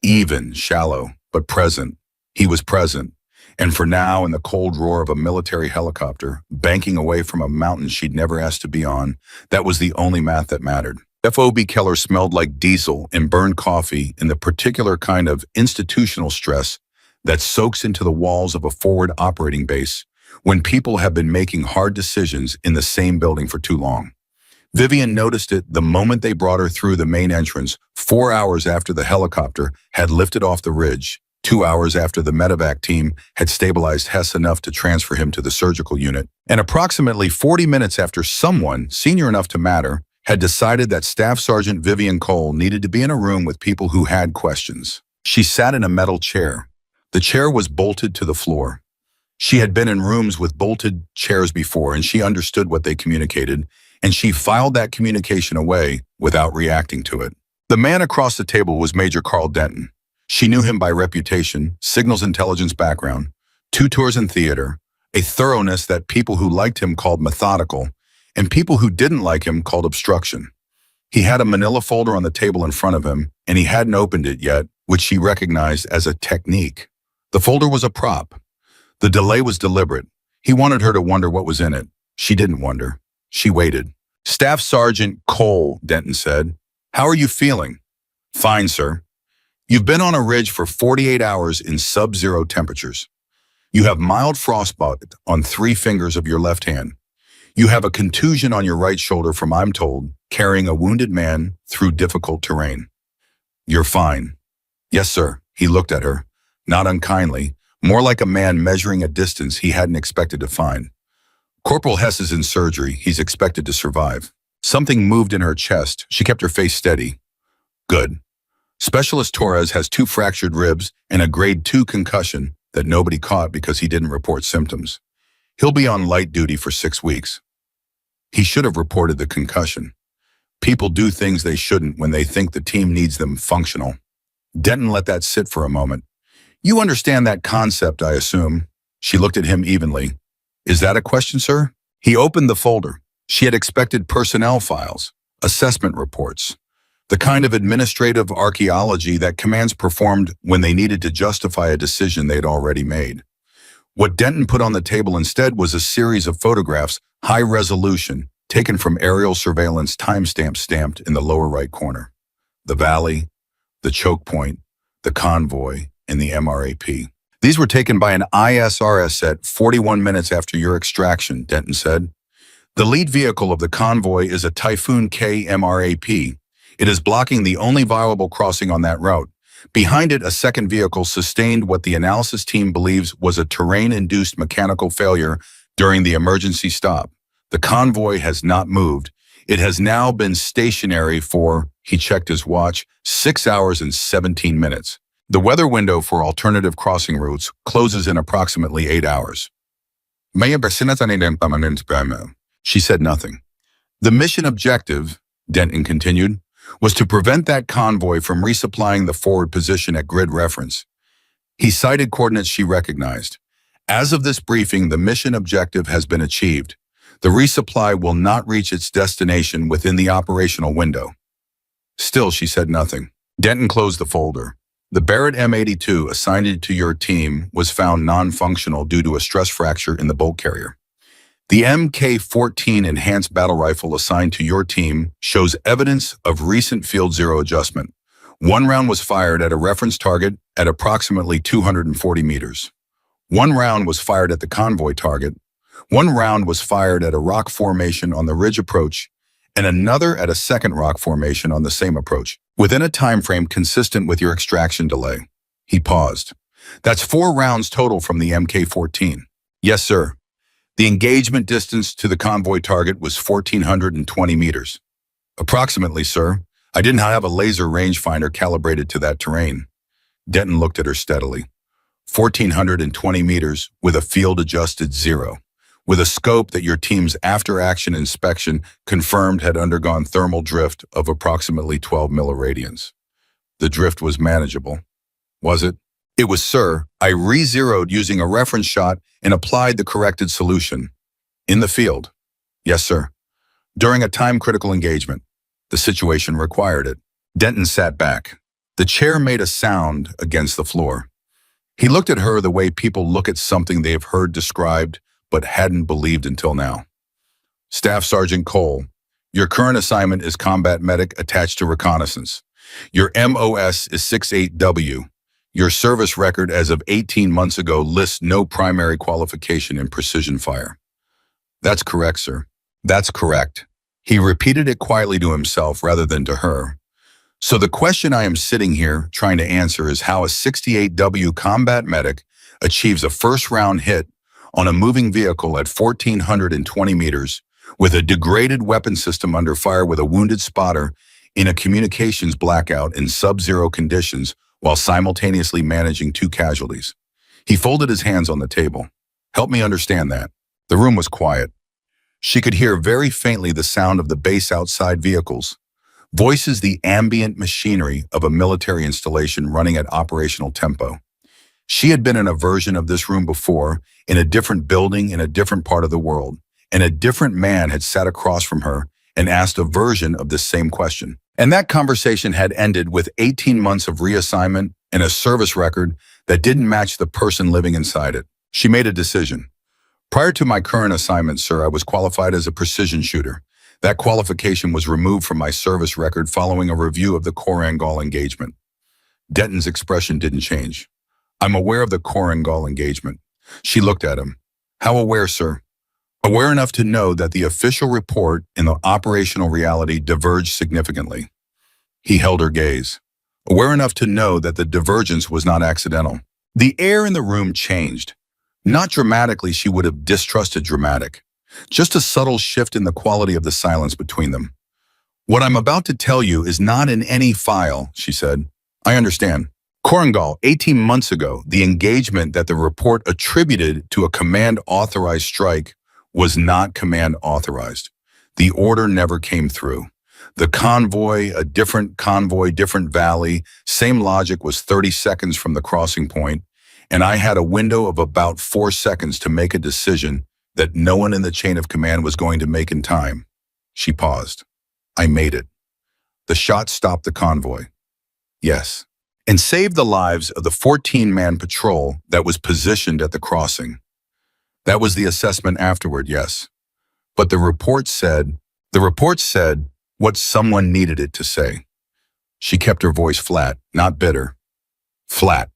Even, shallow, but present. He was present, and for now, in the cold roar of a military helicopter, banking away from a mountain she'd never asked to be on, that was the only math that mattered. FOB Keller smelled like diesel and burned coffee and the particular kind of institutional stress that soaks into the walls of a forward operating base when people have been making hard decisions in the same building for too long. Vivian noticed it the moment they brought her through the main entrance, 4 hours after the helicopter had lifted off the ridge, 2 hours after the medevac team had stabilized Hess enough to transfer him to the surgical unit, and approximately 40 minutes after someone, senior enough to matter, had decided that Staff Sergeant Vivian Cole needed to be in a room with people who had questions. She sat in a metal chair. The chair was bolted to the floor. She had been in rooms with bolted chairs before, and she understood what they communicated, and she filed that communication away without reacting to it. The man across the table was Major Carl Denton. She knew him by reputation, signals intelligence background, 2 tours in theater, a thoroughness that people who liked him called methodical, and people who didn't like him called obstruction. He had a manila folder on the table in front of him, and he hadn't opened it yet, which she recognized as a technique. The folder was a prop. The delay was deliberate. He wanted her to wonder what was in it. She didn't wonder. She waited. Staff Sergeant Cole, Denton said. How are you feeling? Fine, sir. You've been on a ridge for 48 hours in sub-zero temperatures. You have mild frostbite on 3 fingers of your left hand. You have a contusion on your right shoulder from, I'm told, carrying a wounded man through difficult terrain. You're fine. Yes, sir. He looked at her, not unkindly, more like a man measuring a distance he hadn't expected to find. Corporal Hess is in surgery. He's expected to survive. Something moved in her chest. She kept her face steady. Good. Specialist Torres has 2 fractured ribs and a grade 2 concussion that nobody caught because he didn't report symptoms. He'll be on light duty for 6 weeks. He should have reported the concussion. People do things they shouldn't when they think the team needs them functional. Denton let that sit for a moment. You understand that concept, I assume. She looked at him evenly. Is that a question, sir? He opened the folder. She had expected personnel files, assessment reports, the kind of administrative archaeology that commands performed when they needed to justify a decision they'd already made. What Denton put on the table instead was a series of photographs, high resolution, taken from aerial surveillance timestamp stamped in the lower right corner. The valley, the choke point, the convoy, and the MRAP. These were taken by an ISRS set 41 minutes after your extraction, Denton said. The lead vehicle of the convoy is a Typhoon K MRAP. It is blocking the only viable crossing on that route. Behind it, a second vehicle sustained what the analysis team believes was a terrain-induced mechanical failure during the emergency stop. The convoy has not moved. It has now been stationary for, he checked his watch, 6 hours and 17 minutes. The weather window for alternative crossing routes closes in approximately 8 hours. She said nothing. The mission objective, Denton continued, was to prevent that convoy from resupplying the forward position at grid reference. He cited coordinates she recognized. As of this briefing, the mission objective has been achieved. The resupply will not reach its destination within the operational window. Still, she said nothing. Denton closed the folder. The Barrett M82 assigned to your team was found non-functional due to a stress fracture in the bolt carrier. The Mk-14 enhanced battle rifle assigned to your team shows evidence of recent field zero adjustment. 1 round was fired at a reference target at approximately 240 meters. 1 round was fired at the convoy target. 1 round was fired at a rock formation on the ridge approach, and another at a second rock formation on the same approach, within a time frame consistent with your extraction delay. He paused. That's 4 rounds total from the Mk-14. Yes, sir. The engagement distance to the convoy target was 1,420 meters. Approximately, sir. I didn't have a laser rangefinder calibrated to that terrain. Denton looked at her steadily. 1,420 meters with a field-adjusted 0. with a scope that your team's after-action inspection confirmed had undergone thermal drift of approximately 12 milliradians. The drift was manageable. Was it? It was, sir. I re-zeroed using a reference shot and applied the corrected solution. In the field. Yes, sir. During a time-critical engagement. The situation required it. Denton sat back. The chair made a sound against the floor. He looked at her the way people look at something they have heard described but hadn't believed until now. Staff Sergeant Cole, your current assignment is combat medic attached to reconnaissance. Your MOS is 68W. Your service record as of 18 months ago lists no primary qualification in precision fire. That's correct, sir. That's correct. He repeated it quietly to himself rather than to her. So the question I am sitting here trying to answer is how a 68W combat medic achieves a first-round hit on a moving vehicle at 1,420 meters with a degraded weapon system under fire with a wounded spotter in a communications blackout in sub-zero conditions while simultaneously managing 2 casualties. He folded his hands on the table. Help me understand that. The room was quiet. She could hear very faintly the sound of the base outside vehicles. Voices the ambient machinery of a military installation running at operational tempo. She had been in a version of this room before, in a different building in a different part of the world, and a different man had sat across from her and asked a version of this same question. And that conversation had ended with 18 months of reassignment and a service record that didn't match the person living inside it. She made a decision. Prior to my current assignment, sir, I was qualified as a precision shooter. That qualification was removed from my service record following a review of the Korangal engagement. Denton's expression didn't change. I'm aware of the Korangal engagement. She looked at him. How aware, sir? Aware enough to know that the official report and the operational reality diverged significantly. He held her gaze. Aware enough to know that the divergence was not accidental. The air in the room changed. Not dramatically, she would have distrusted dramatic. Just a subtle shift in the quality of the silence between them. What I'm about to tell you is not in any file, she said. I understand. Korangal, 18 months ago, the engagement that the report attributed to a command-authorized strike was not command-authorized. The order never came through. The convoy, a different convoy, different valley, same logic was 30 seconds from the crossing point, and I had a window of about 4 seconds to make a decision that no one in the chain of command was going to make in time. She paused. I made it. The shot stopped the convoy. Yes. And saved the lives of the 14-man patrol that was positioned at the crossing. That was the assessment afterward, yes. But the report said what someone needed it to say. She kept her voice flat, not bitter. Flat.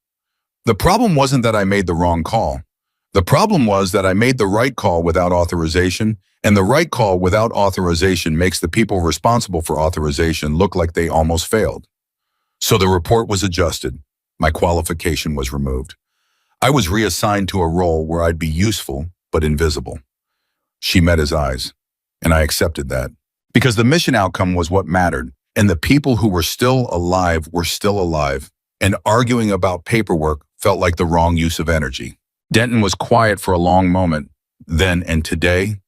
The problem wasn't that I made the wrong call. The problem was that I made the right call without authorization, and the right call without authorization makes the people responsible for authorization look like they almost failed. So the report was adjusted. My qualification was removed. I was reassigned to a role where I'd be useful, but invisible. She met his eyes, and I accepted that. Because the mission outcome was what mattered, and the people who were still alive, and arguing about paperwork felt like the wrong use of energy. Denton was quiet for a long moment. Then and today?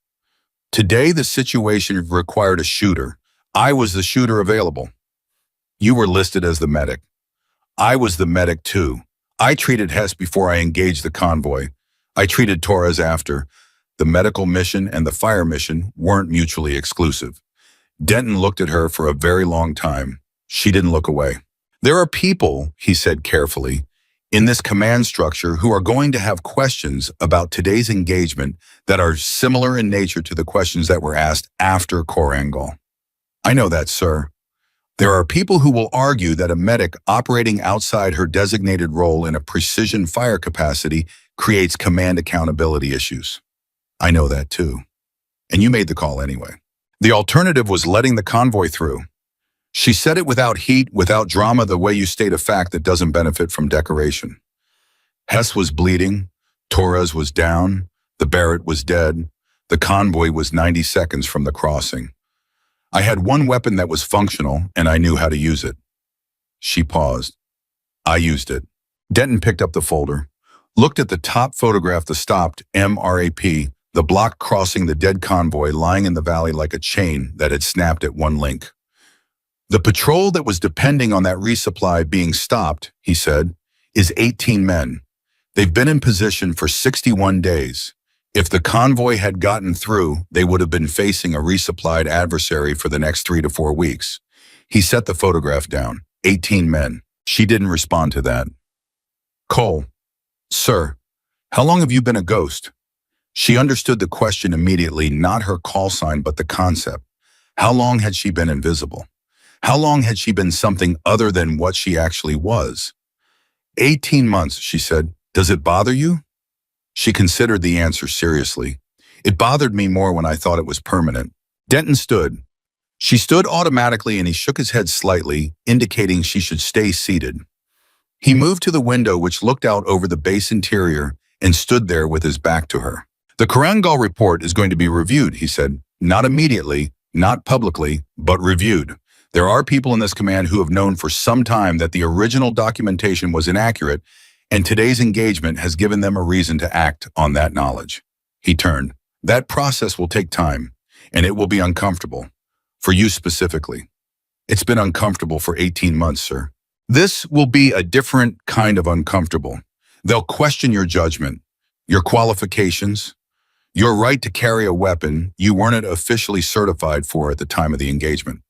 Today, the situation required a shooter. I was the shooter available. You were listed as the medic. I was the medic too. I treated Hess before I engaged the convoy. I treated Torres after. The medical mission and the fire mission weren't mutually exclusive. Denton looked at her for a very long time. She didn't look away. There are people, he said carefully, in this command structure who are going to have questions about today's engagement that are similar in nature to the questions that were asked after Korangal. I know that, sir. There are people who will argue that a medic operating outside her designated role in a precision fire capacity creates command accountability issues. I know that too. And you made the call anyway. The alternative was letting the convoy through. She said it without heat, without drama, the way you state a fact that doesn't benefit from decoration. Hess was bleeding, Torres was down, the Barrett was dead, the convoy was 90 seconds from the crossing. I had one weapon that was functional, and I knew how to use it. She paused. I used it. Denton picked up the folder, looked at the top photograph, the stopped MRAP, the block crossing the dead convoy lying in the valley like a chain that had snapped at one link. The patrol that was depending on that resupply being stopped, he said, is 18 men. They've been in position for 61 days. If the convoy had gotten through, they would have been facing a resupplied adversary for the next 3 to 4 weeks. He set the photograph down. 18 men. She didn't respond to that. Cole, sir, how long have you been a ghost? She understood the question immediately, not her call sign, but the concept. How long had she been invisible? How long had she been something other than what she actually was? 18 months, she said. Does it bother you? She considered the answer seriously. It bothered me more when I thought it was permanent. Denton stood. She stood automatically and he shook his head slightly, indicating she should stay seated. He moved to the window which looked out over the base interior and stood there with his back to her. The Korangal report is going to be reviewed, he said. Not immediately, not publicly, but reviewed. There are people in this command who have known for some time that the original documentation was inaccurate, and today's engagement has given them a reason to act on that knowledge. He turned. That process will take time, and it will be uncomfortable. For you specifically. It's been uncomfortable for 18 months, sir. This will be a different kind of uncomfortable. They'll question your judgment, your qualifications, your right to carry a weapon you weren't officially certified for at the time of the engagement.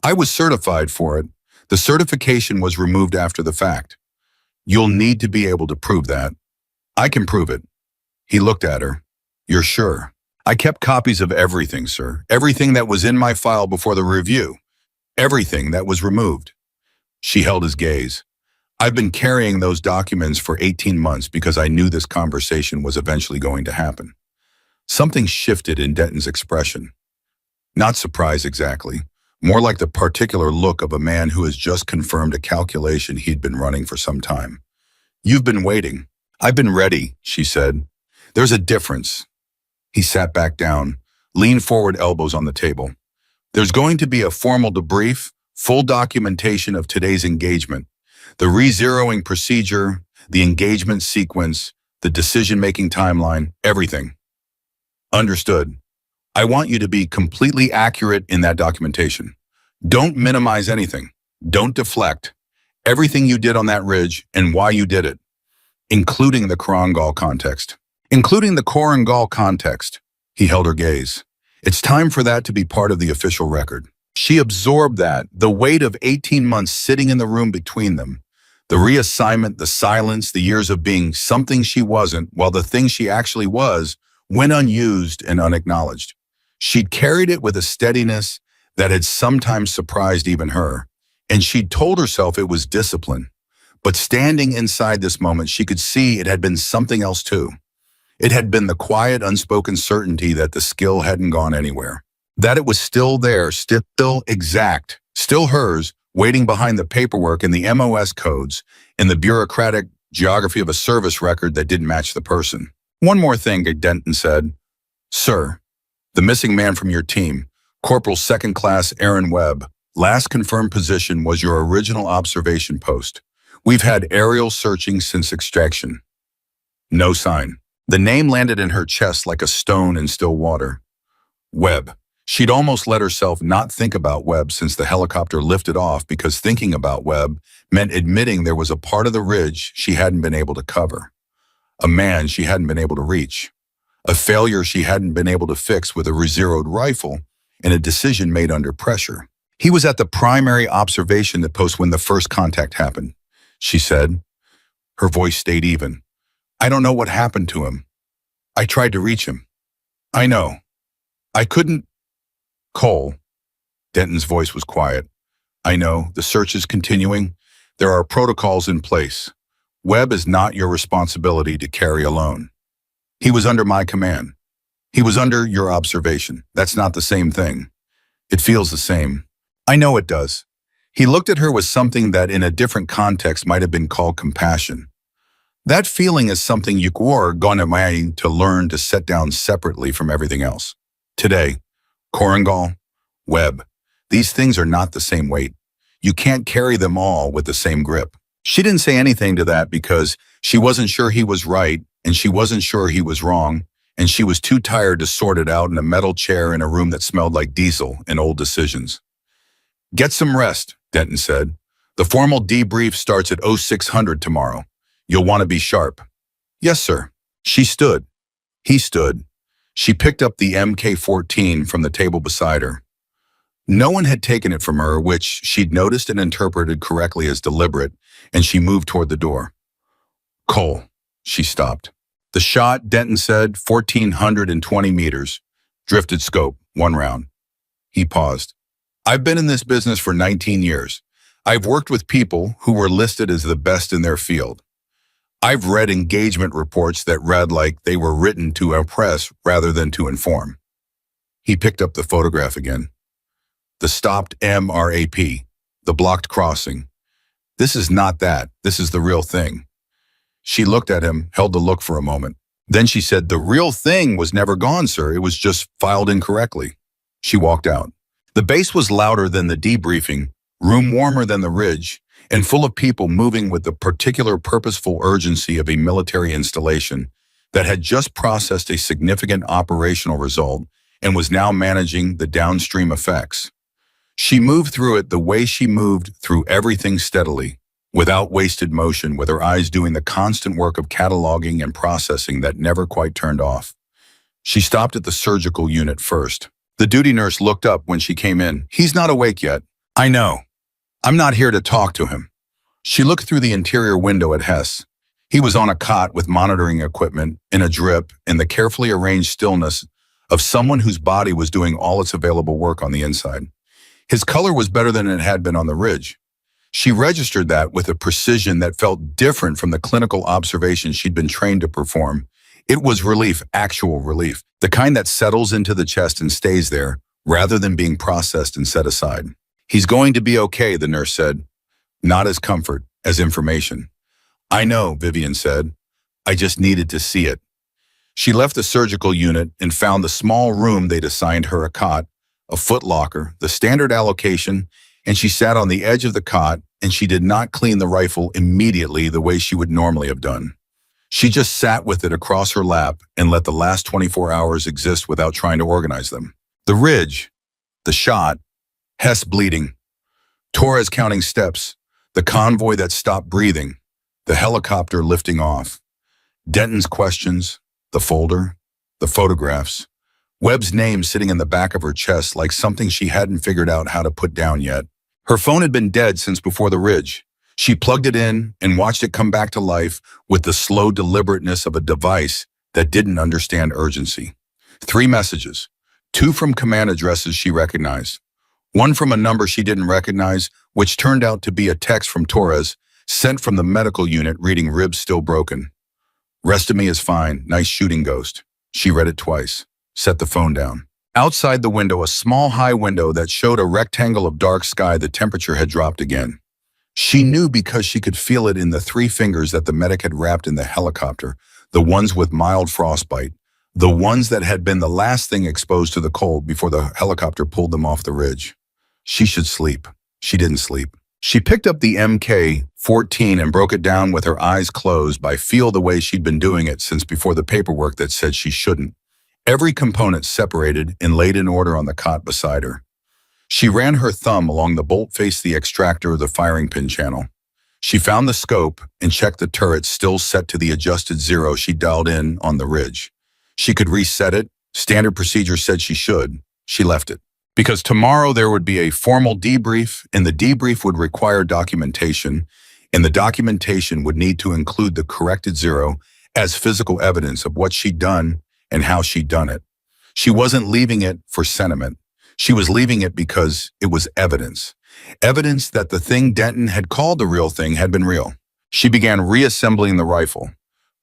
I was certified for it. The certification was removed after the fact. You'll need to be able to prove that. I can prove it. He looked at her. You're sure? I kept copies of everything, sir. Everything that was in my file before the review. Everything that was removed. She held his gaze. I've been carrying those documents for 18 months because I knew this conversation was eventually going to happen. Something shifted in Denton's expression. Not surprise exactly. More like the particular look of a man who has just confirmed a calculation he'd been running for some time. You've been waiting. I've been ready, she said. There's a difference. He sat back down, leaned forward, elbows on the table. There's going to be a formal debrief, full documentation of today's engagement, the re-zeroing procedure, the engagement sequence, the decision-making timeline, everything. Understood. I want you to be completely accurate in that documentation. Don't minimize anything. Don't deflect. Everything you did on that ridge and why you did it, including the Korangal context. Including the Korangal context. He held her gaze. It's time for that to be part of the official record. She absorbed that, the weight of 18 months sitting in the room between them, the reassignment, the silence, the years of being something she wasn't, while the thing she actually was went unused and unacknowledged. She'd carried it with a steadiness that had sometimes surprised even her, and she'd told herself it was discipline. But standing inside this moment, she could see it had been something else too. It had been the quiet, unspoken certainty that the skill hadn't gone anywhere. That it was still there, still exact, still hers, waiting behind the paperwork and the MOS codes and the bureaucratic geography of a service record that didn't match the person. One more thing, Denton said. Sir, the missing man from your team, Corporal Second Class Aaron Webb, last confirmed position was your original observation post. We've had aerial searching since extraction. No sign. The name landed in her chest like a stone in still water. Webb. She'd almost let herself not think about Webb since the helicopter lifted off because thinking about Webb meant admitting there was a part of the ridge she hadn't been able to cover. A man she hadn't been able to reach. A failure she hadn't been able to fix with a re-zeroed rifle and a decision made under pressure. He was at the primary observation post when the first contact happened, she said. Her voice stayed even. I don't know what happened to him. I tried to reach him. I know. I couldn't. Cole. Denton's voice was quiet. I know. The search is continuing. There are protocols in place. Webb is not your responsibility to carry alone. He was under my command. He was under your observation. That's not the same thing. It feels the same. I know it does. He looked at her with something that in a different context might have been called compassion. That feeling is something you're going to learn to set down separately from everything else. Today, Korangal, Webb, these things are not the same weight. You can't carry them all with the same grip. She didn't say anything to that because she wasn't sure he was right and she wasn't sure he was wrong, and she was too tired to sort it out in a metal chair in a room that smelled like diesel and old decisions. Get some rest, Denton said. The formal debrief starts at 0600 tomorrow. You'll want to be sharp. Yes, sir. She stood. He stood. She picked up the MK-14 from the table beside her. No one had taken it from her, which she'd noticed and interpreted correctly as deliberate, and she moved toward the door. Cole. She stopped. The shot, Denton said, 1,420 meters. Drifted scope, 1 round. He paused. I've been in this business for 19 years. I've worked with people who were listed as the best in their field. I've read engagement reports that read like they were written to impress rather than to inform. He picked up the photograph again. The stopped MRAP, the blocked crossing. This is not that. This is the real thing. She looked at him, held the look for a moment. Then she said, the real thing was never gone, sir. It was just filed incorrectly. She walked out. The base was louder than the debriefing, room warmer than the ridge, and full of people moving with the particular purposeful urgency of a military installation that had just processed a significant operational result and was now managing the downstream effects. She moved through it the way she moved through everything steadily, without wasted motion, with her eyes doing the constant work of cataloging and processing that never quite turned off. She stopped at the surgical unit first. The duty nurse looked up when she came in. He's not awake yet. I know. I'm not here to talk to him. She looked through the interior window at Hess. He was on a cot with monitoring equipment, in a drip, in the carefully arranged stillness of someone whose body was doing all its available work on the inside. His color was better than it had been on the ridge. She registered that with a precision that felt different from the clinical observation she'd been trained to perform. It was relief, actual relief, the kind that settles into the chest and stays there, rather than being processed and set aside. He's going to be okay, the nurse said. Not as comfort, as information. I know, Vivian said. I just needed to see it. She left the surgical unit and found the small room they'd assigned her, a cot, a footlocker, the standard allocation, and she sat on the edge of the cot, and she did not clean the rifle immediately the way she would normally have done. She just sat with it across her lap and let the last 24 hours exist without trying to organize them. The ridge, the shot, Hess bleeding, Torres counting steps, the convoy that stopped breathing, the helicopter lifting off, Denton's questions, the folder, the photographs, Webb's name sitting in the back of her chest like something she hadn't figured out how to put down yet. Her phone had been dead since before the ridge. She plugged it in and watched it come back to life with the slow deliberateness of a device that didn't understand urgency. 3 messages, 2 from command addresses she recognized, 1 from a number she didn't recognize, which turned out to be a text from Torres, sent from the medical unit reading ribs still broken. Rest of me is fine, nice shooting, ghost. She read it twice, set the phone down. Outside the window, a small high window that showed a rectangle of dark sky, the temperature had dropped again. She knew because she could feel it in the 3 fingers that the medic had wrapped in the helicopter, the ones with mild frostbite, the ones that had been the last thing exposed to the cold before the helicopter pulled them off the ridge. She should sleep. She didn't sleep. She picked up the MK-14 and broke it down with her eyes closed by feel the way she'd been doing it since before the paperwork that said she shouldn't. Every component separated and laid in order on the cot beside her. She ran her thumb along the bolt face, the extractor, the firing pin channel. She found the scope and checked the turret still set to the adjusted 0 she dialed in on the ridge. She could reset it. Standard procedure said she should. She left it. Because tomorrow there would be a formal debrief, and the debrief would require documentation, and the documentation would need to include the corrected 0 as physical evidence of what she'd done and how she'd done it. She wasn't leaving it for sentiment. She was leaving it because it was evidence. Evidence that the thing Denton had called the real thing had been real. She began reassembling the rifle.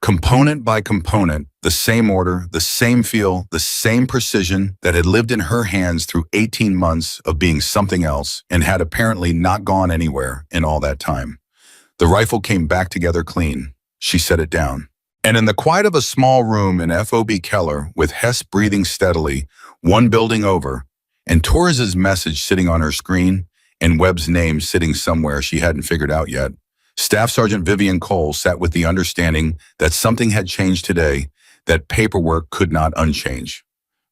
Component by component, the same order, the same feel, the same precision that had lived in her hands through 18 months of being something else and had apparently not gone anywhere in all that time. The rifle came back together clean. She set it down. And in the quiet of a small room in FOB Keller, with Hess breathing steadily, 1 building over, and Torres's message sitting on her screen, and Webb's name sitting somewhere she hadn't figured out yet, Staff Sergeant Vivian Cole sat with the understanding that something had changed today, that paperwork could not unchange.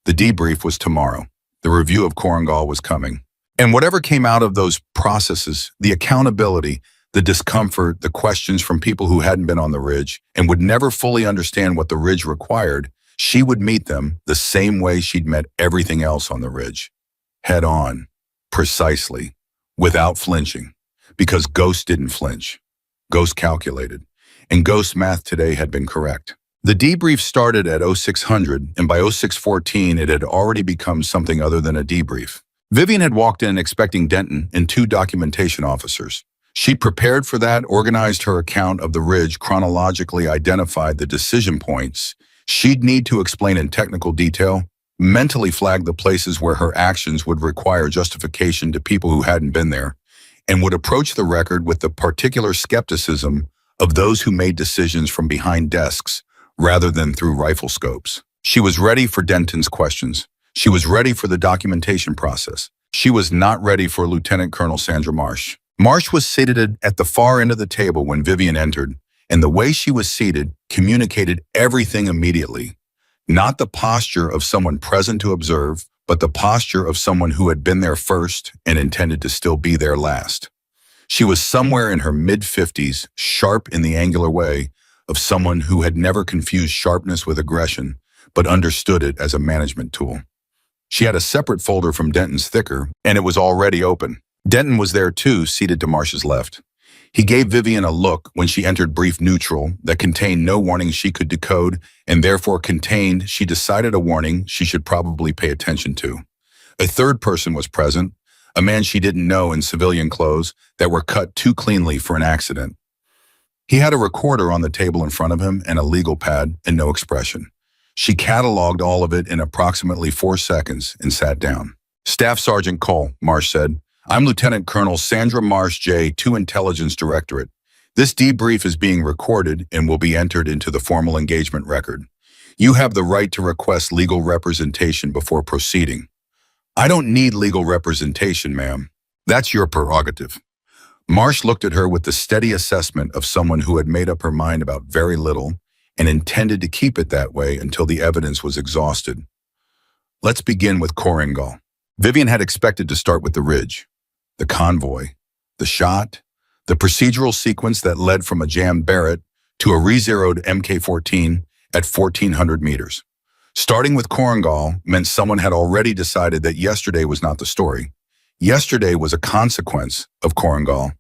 The debrief was tomorrow. The review of Korengal was coming. And whatever came out of those processes, the accountability, the discomfort, the questions from people who hadn't been on the ridge and would never fully understand what the ridge required, she would meet them the same way she'd met everything else on the ridge. Head on, precisely, without flinching. Because Ghost didn't flinch. Ghost calculated. And Ghost math today had been correct. The debrief started at 0600, and by 0614 it had already become something other than a debrief. Vivian had walked in expecting Denton and 2 documentation officers. She'd prepared for that, organized her account of the ridge, chronologically identified the decision points she'd need to explain in technical detail, mentally flagged the places where her actions would require justification to people who hadn't been there, and would approach the record with the particular skepticism of those who made decisions from behind desks rather than through rifle scopes. She was ready for Denton's questions. She was ready for the documentation process. She was not ready for Lieutenant Colonel Sandra Marsh. Marsh was seated at the far end of the table when Vivian entered, and the way she was seated communicated everything immediately. Not the posture of someone present to observe, but the posture of someone who had been there first and intended to still be there last. She was somewhere in her mid-50s, sharp in the angular way of someone who had never confused sharpness with aggression, but understood it as a management tool. She had a separate folder from Denton's thicker, and it was already open. Denton was there too, seated to Marsh's left. He gave Vivian a look when she entered brief neutral that contained no warning she could decode and therefore contained, she decided, a warning she should probably pay attention to. A third person was present, a man she didn't know in civilian clothes that were cut too cleanly for an accident. He had a recorder on the table in front of him and a legal pad and no expression. She cataloged all of it in approximately 4 seconds and sat down. Staff Sergeant Cole, Marsh said. I'm Lieutenant Colonel Sandra Marsh J., 2 Intelligence Directorate. This debrief is being recorded and will be entered into the formal engagement record. You have the right to request legal representation before proceeding. I don't need legal representation, ma'am. That's your prerogative. Marsh looked at her with the steady assessment of someone who had made up her mind about very little and intended to keep it that way until the evidence was exhausted. Let's begin with Korengal. Vivian had expected to start with the ridge. The convoy, the shot, the procedural sequence that led from a jammed Barrett to a re-zeroed Mk-14 at 1,400 meters. Starting with Korengal meant someone had already decided that yesterday was not the story. Yesterday was a consequence of Korengal,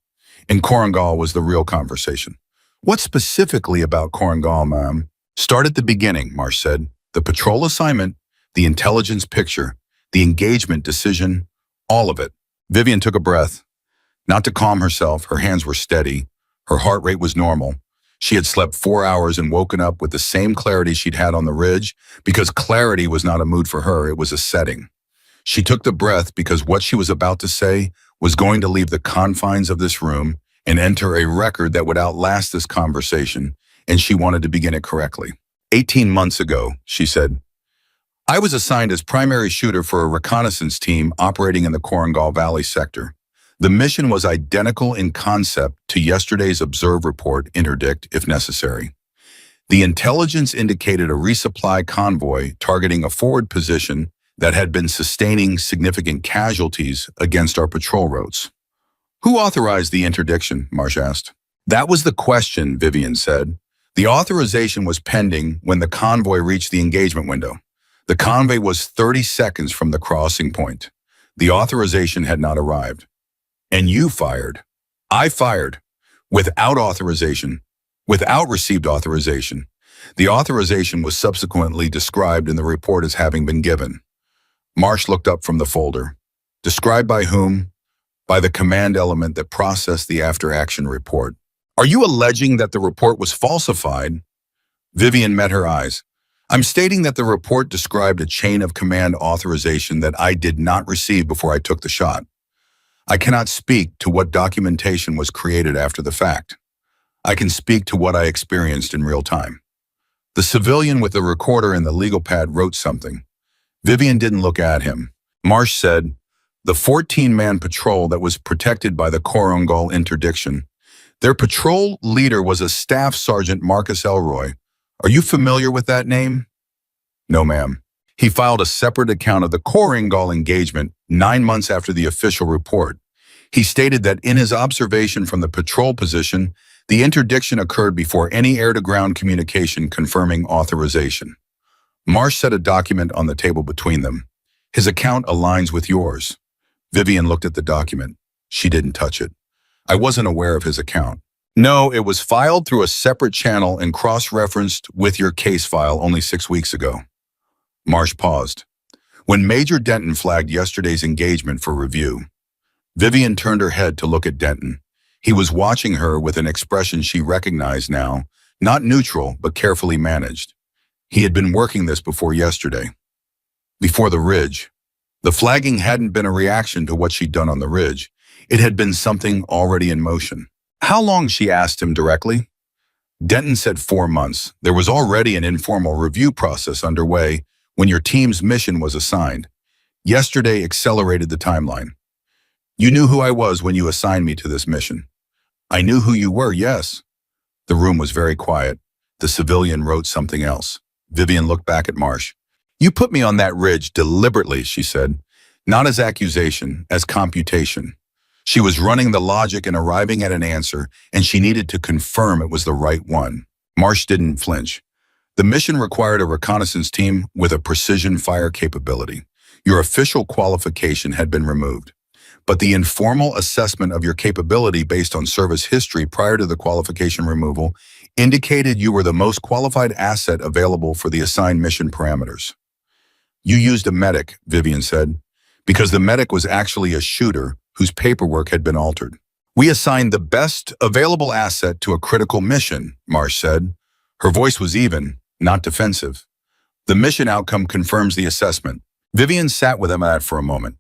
and Korengal was the real conversation. What specifically about Korengal, ma'am? Start at the beginning, Marsh said. The patrol assignment, the intelligence picture, the engagement decision, all of it. Vivian took a breath. Not to calm herself, her hands were steady. Her heart rate was normal. She had slept 4 hours and woken up with the same clarity she'd had on the ridge, because clarity was not a mood for her, it was a setting. She took the breath because what she was about to say was going to leave the confines of this room and enter a record that would outlast this conversation, and she wanted to begin it correctly. 18 months ago, she said, I was assigned as primary shooter for a reconnaissance team operating in the Korengal Valley sector. The mission was identical in concept to yesterday's observe report interdict if necessary. The intelligence indicated a resupply convoy targeting a forward position that had been sustaining significant casualties against our patrol routes. Who authorized the interdiction? Marsh asked. That was the question, Vivian said. The authorization was pending when the convoy reached the engagement window. The convoy was 30 seconds from the crossing point. The authorization had not arrived. And you fired. I fired. Without authorization. Without received authorization. The authorization was subsequently described in the report as having been given. Marsh looked up from the folder. Described by whom? By the command element that processed the after-action report. Are you alleging that the report was falsified? Vivian met her eyes. I'm stating that the report described a chain of command authorization that I did not receive before I took the shot. I cannot speak to what documentation was created after the fact. I can speak to what I experienced in real time. The civilian with the recorder and the legal pad wrote something. Vivian didn't look at him. Marsh said, the 14-man patrol that was protected by the Korengal interdiction. Their patrol leader was a Staff Sergeant Marcus Elroy, Are you familiar with that name? No, ma'am. He filed a separate account of the Koringal engagement 9 months after the official report. He stated that in his observation from the patrol position, the interdiction occurred before any air-to-ground communication confirming authorization. Marsh set a document on the table between them. His account aligns with yours. Vivian looked at the document. She didn't touch it. I wasn't aware of his account. No, it was filed through a separate channel and cross-referenced with your case file only 6 weeks ago. Marsh paused. When Major Denton flagged yesterday's engagement for review, Vivian turned her head to look at Denton. He was watching her with an expression she recognized now, not neutral, but carefully managed. He had been working this before yesterday. Before the ridge. The flagging hadn't been a reaction to what she'd done on the ridge. It had been something already in motion. How long, she asked him directly. Denton said 4 months. There was already an informal review process underway when your team's mission was assigned. Yesterday accelerated the timeline. You knew who I was when you assigned me to this mission. I knew who you were, yes. The room was very quiet. The civilian wrote something else. Vivian looked back at Marsh. You put me on that ridge deliberately, she said. Not as accusation, as computation. She was running the logic and arriving at an answer, and she needed to confirm it was the right one. Marsh didn't flinch. The mission required a reconnaissance team with a precision fire capability. Your official qualification had been removed. But the informal assessment of your capability based on service history prior to the qualification removal indicated you were the most qualified asset available for the assigned mission parameters. You used a medic, Vivian said, because the medic was actually a shooter whose paperwork had been altered. We assigned the best available asset to a critical mission, Marsh said. Her voice was even, not defensive. The mission outcome confirms the assessment. Vivian sat with him at that for a moment.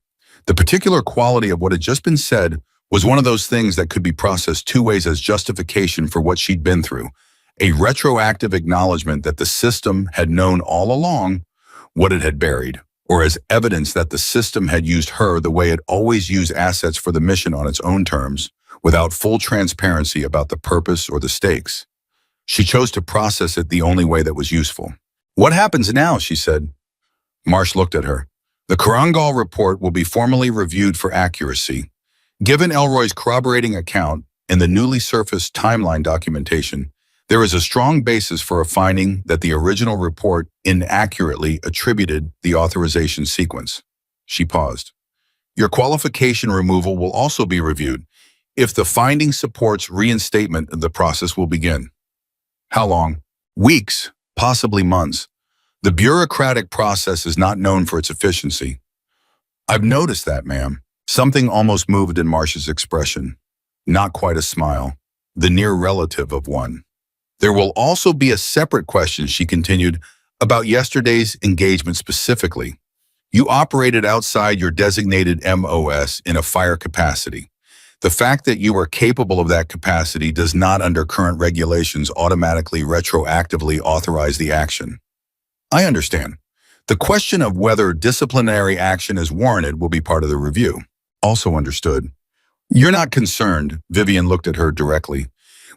The particular quality of what had just been said was one of those things that could be processed 2 ways as justification for what she'd been through. A retroactive acknowledgement that the system had known all along what it had buried, or as evidence that the system had used her the way it always used assets for the mission on its own terms, without full transparency about the purpose or the stakes. She chose to process it the only way that was useful. What happens now, she said. Marsh looked at her. The Korangal report will be formally reviewed for accuracy. Given Elroy's corroborating account and the newly surfaced timeline documentation, there is a strong basis for a finding that the original report inaccurately attributed the authorization sequence. She paused. Your qualification removal will also be reviewed. If the finding supports reinstatement, the process will begin. How long? Weeks, possibly months. The bureaucratic process is not known for its efficiency. I've noticed that, ma'am. Something almost moved in Marsh's expression. Not quite a smile. The near relative of one. There will also be a separate question, she continued, about yesterday's engagement specifically. You operated outside your designated MOS in a fire capacity. The fact that you are capable of that capacity does not, under current regulations, automatically retroactively authorize the action. I understand. The question of whether disciplinary action is warranted will be part of the review. Also understood. You're not concerned, Vivian looked at her directly.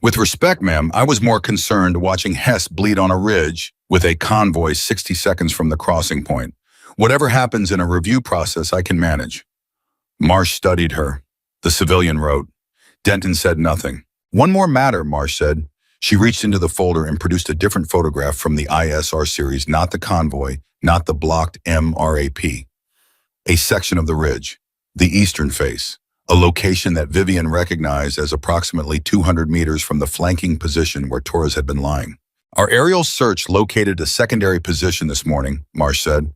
With respect, ma'am, I was more concerned watching Hess bleed on a ridge with a convoy 60 seconds from the crossing point. Whatever happens in a review process, I can manage. Marsh studied her. The civilian wrote. Denton said nothing. One more matter, Marsh said. She reached into the folder and produced a different photograph from the ISR series, not the convoy, not the blocked MRAP. A section of the ridge, the eastern face, a location that Vivian recognized as approximately 200 meters from the flanking position where Torres had been lying. Our aerial search located a secondary position this morning, Marsh said.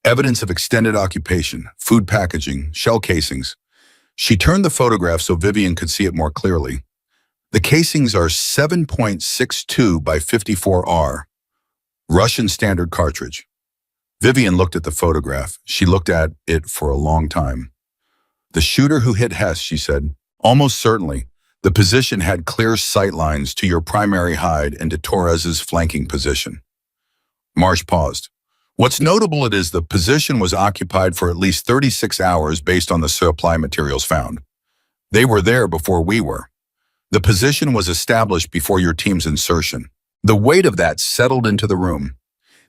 Evidence of extended occupation, food packaging, shell casings. She turned the photograph so Vivian could see it more clearly. The casings are 7.62 by 54R, Russian standard cartridge. Vivian looked at the photograph. She looked at it for a long time. The shooter who hit Hess, she said. Almost certainly. The position had clear sight lines to your primary hide and to Torres's flanking position. Marsh paused. What's notable is the position was occupied for at least 36 hours based on the supply materials found. They were there before we were. The position was established before your team's insertion. The weight of that settled into the room.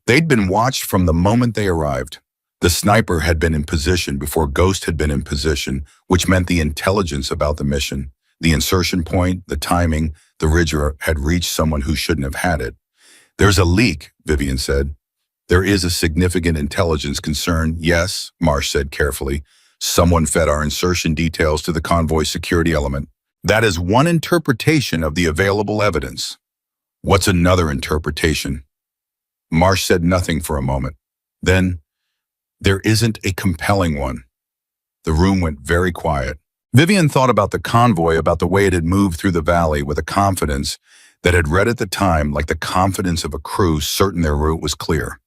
They'd been watched from the moment they arrived. The sniper had been in position before Ghost had been in position, which meant the intelligence about the mission, the insertion point, the timing, the ridger had reached someone who shouldn't have had it. There's a leak, Vivian said. There is a significant intelligence concern, yes, Marsh said carefully. Someone fed our insertion details to the convoy security element. That is one interpretation of the available evidence. What's another interpretation? Marsh said nothing for a moment. Then, there isn't a compelling one. The room went very quiet. Vivian thought about the convoy, about the way it had moved through the valley with a confidence that had read at the time like the confidence of a crew certain their route was clear.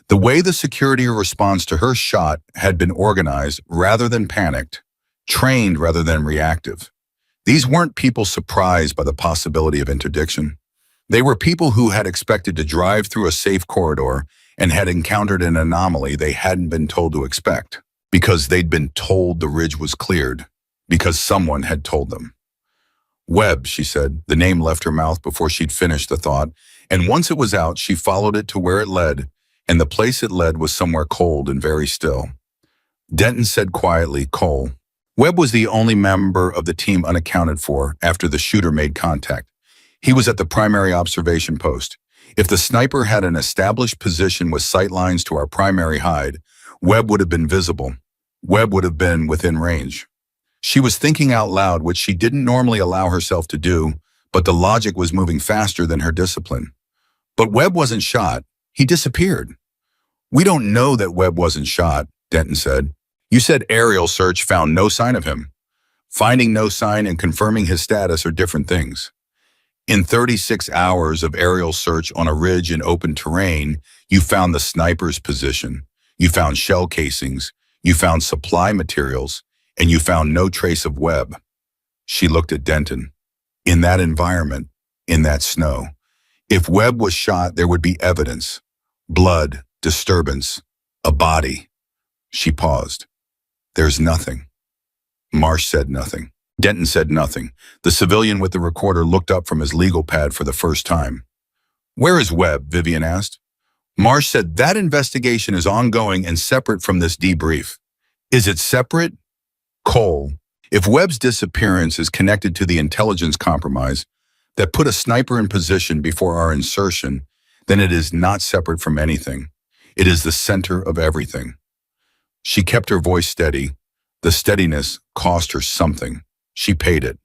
The way the security response to her shot had been organized rather than panicked, trained rather than reactive. These weren't people surprised by the possibility of interdiction. They were people who had expected to drive through a safe corridor and had encountered an anomaly they hadn't been told to expect, because they'd been told the ridge was cleared, because someone had told them. Webb, she said. The name left her mouth before she'd finished the thought, and once it was out, she followed it to where it led, and the place it led was somewhere cold and very still. Denton said quietly, "Cole." Webb was the only member of the team unaccounted for after the shooter made contact. He was at the primary observation post. If the sniper had an established position with sight lines to our primary hide, Webb would have been visible. Webb would have been within range. She was thinking out loud, which she didn't normally allow herself to do, but the logic was moving faster than her discipline. But Webb wasn't shot. He disappeared. We don't know that Webb wasn't shot, Denton said. You said aerial search found no sign of him. Finding no sign and confirming his status are different things. In 36 hours of aerial search on a ridge in open terrain, you found the sniper's position. You found shell casings. You found supply materials. And you found no trace of Webb. She looked at Denton. In that environment, in that snow, if Webb was shot, there would be evidence. Blood, disturbance, a body. She paused. There's nothing. Marsh said nothing. Denton said nothing. The civilian with the recorder looked up from his legal pad for the first time. Where is Webb? Vivian asked. Marsh said that investigation is ongoing and separate from this debrief. Is it separate? Cole, if Webb's disappearance is connected to the intelligence compromise that put a sniper in position before our insertion, then it is not separate from anything. It is the center of everything. She kept her voice steady. The steadiness cost her something. She paid it.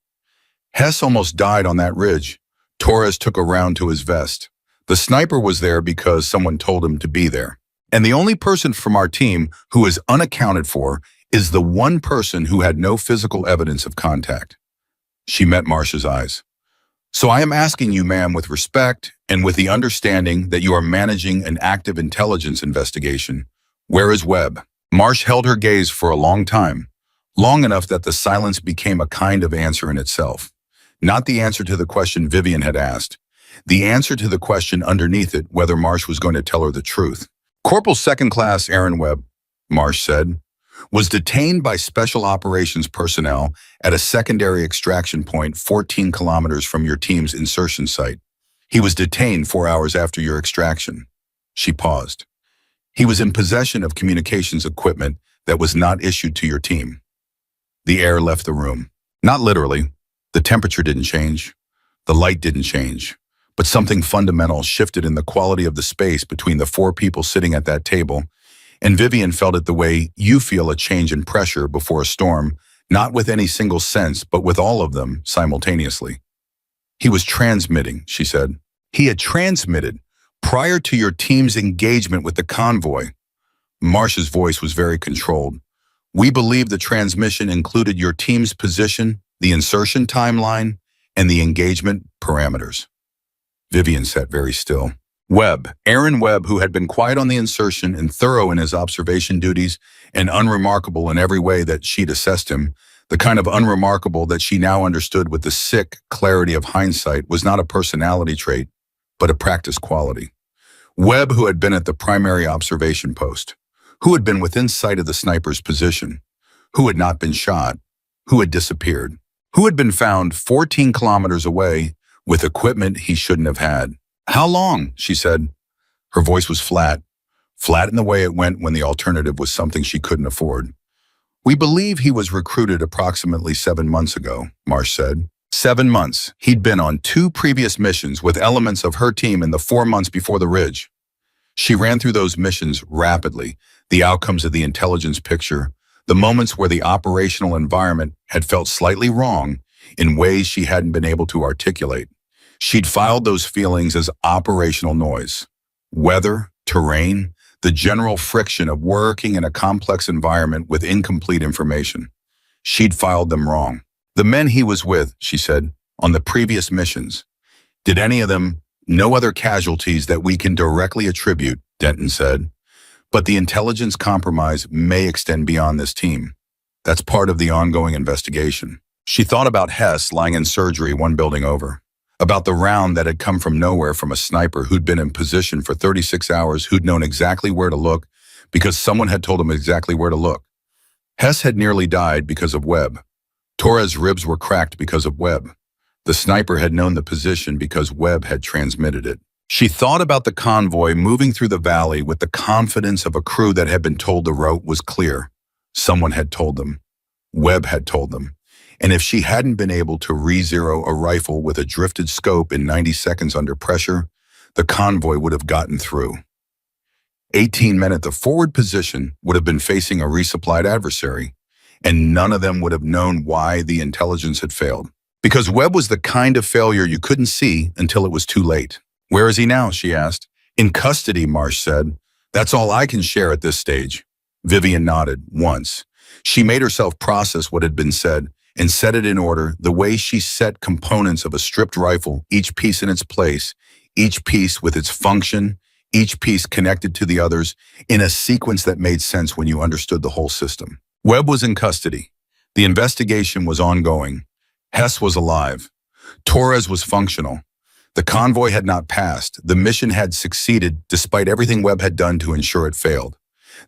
Hess almost died on that ridge. Torres took a round to his vest. The sniper was there because someone told him to be there. And the only person from our team who is unaccounted for is the one person who had no physical evidence of contact. She met Marsh's eyes. So I am asking you, ma'am, with respect and with the understanding that you are managing an active intelligence investigation. Where is Webb? Marsh held her gaze for a long time, long enough that the silence became a kind of answer in itself. Not the answer to the question Vivian had asked, the answer to the question underneath it, whether Marsh was going to tell her the truth. Corporal Second Class Aaron Webb, Marsh said, was detained by Special Operations personnel at a secondary extraction point 14 kilometers from your team's insertion site. He was detained 4 hours after your extraction. She paused. He was in possession of communications equipment that was not issued to your team. The air left the room. Not literally. The temperature didn't change. The light didn't change. But something fundamental shifted in the quality of the space between the four people sitting at that table, and Vivian felt it the way you feel a change in pressure before a storm, not with any single sense, but with all of them simultaneously. He was transmitting, she said. He had transmitted prior to your team's engagement with the convoy. Marsh's voice was very controlled. We believe the transmission included your team's position, the insertion timeline, and the engagement parameters. Vivian sat very still. Webb, Aaron Webb, who had been quiet on the insertion and thorough in his observation duties and unremarkable in every way that she'd assessed him, the kind of unremarkable that she now understood with the sick clarity of hindsight was not a personality trait, but a practice quality. Webb, who had been at the primary observation post, who had been within sight of the sniper's position, who had not been shot, who had disappeared, who had been found 14 kilometers away with equipment he shouldn't have had. How long? She said. Her voice was flat in the way it went when the alternative was something she couldn't afford. We believe he was recruited approximately 7 months ago, Marsh said. 7 months. He'd been on 2 previous missions with elements of her team in the 4 months before the Ridge. She ran through those missions rapidly, the outcomes of the intelligence picture, the moments where the operational environment had felt slightly wrong in ways she hadn't been able to articulate. She'd filed those feelings as operational noise. Weather, terrain, the general friction of working in a complex environment with incomplete information. She'd filed them wrong. The men he was with, she said, on the previous missions. Did any of them? No other casualties that we can directly attribute, Denton said. But the intelligence compromise may extend beyond this team. That's part of the ongoing investigation. She thought about Hess lying in surgery 1 building over. About the round that had come from nowhere from a sniper who'd been in position for 36 hours, who'd known exactly where to look because someone had told him exactly where to look. Hess had nearly died because of Webb. Torres' ribs were cracked because of Webb. The sniper had known the position because Webb had transmitted it. She thought about the convoy moving through the valley with the confidence of a crew that had been told the route was clear. Someone had told them. Webb had told them. And if she hadn't been able to re-zero a rifle with a drifted scope in 90 seconds under pressure, the convoy would have gotten through. 18 men at the forward position would have been facing a resupplied adversary, and none of them would have known why the intelligence had failed. Because Webb was the kind of failure you couldn't see until it was too late. Where is he now? She asked. In custody, Marsh said. That's all I can share at this stage. Vivian nodded, once. She made herself process what had been said and set it in order the way she set components of a stripped rifle, each piece in its place, each piece with its function, each piece connected to the others in a sequence that made sense when you understood the whole system. Webb was in custody. The investigation was ongoing. Hess was alive. Torres was functional. The convoy had not passed. The mission had succeeded despite everything Webb had done to ensure it failed.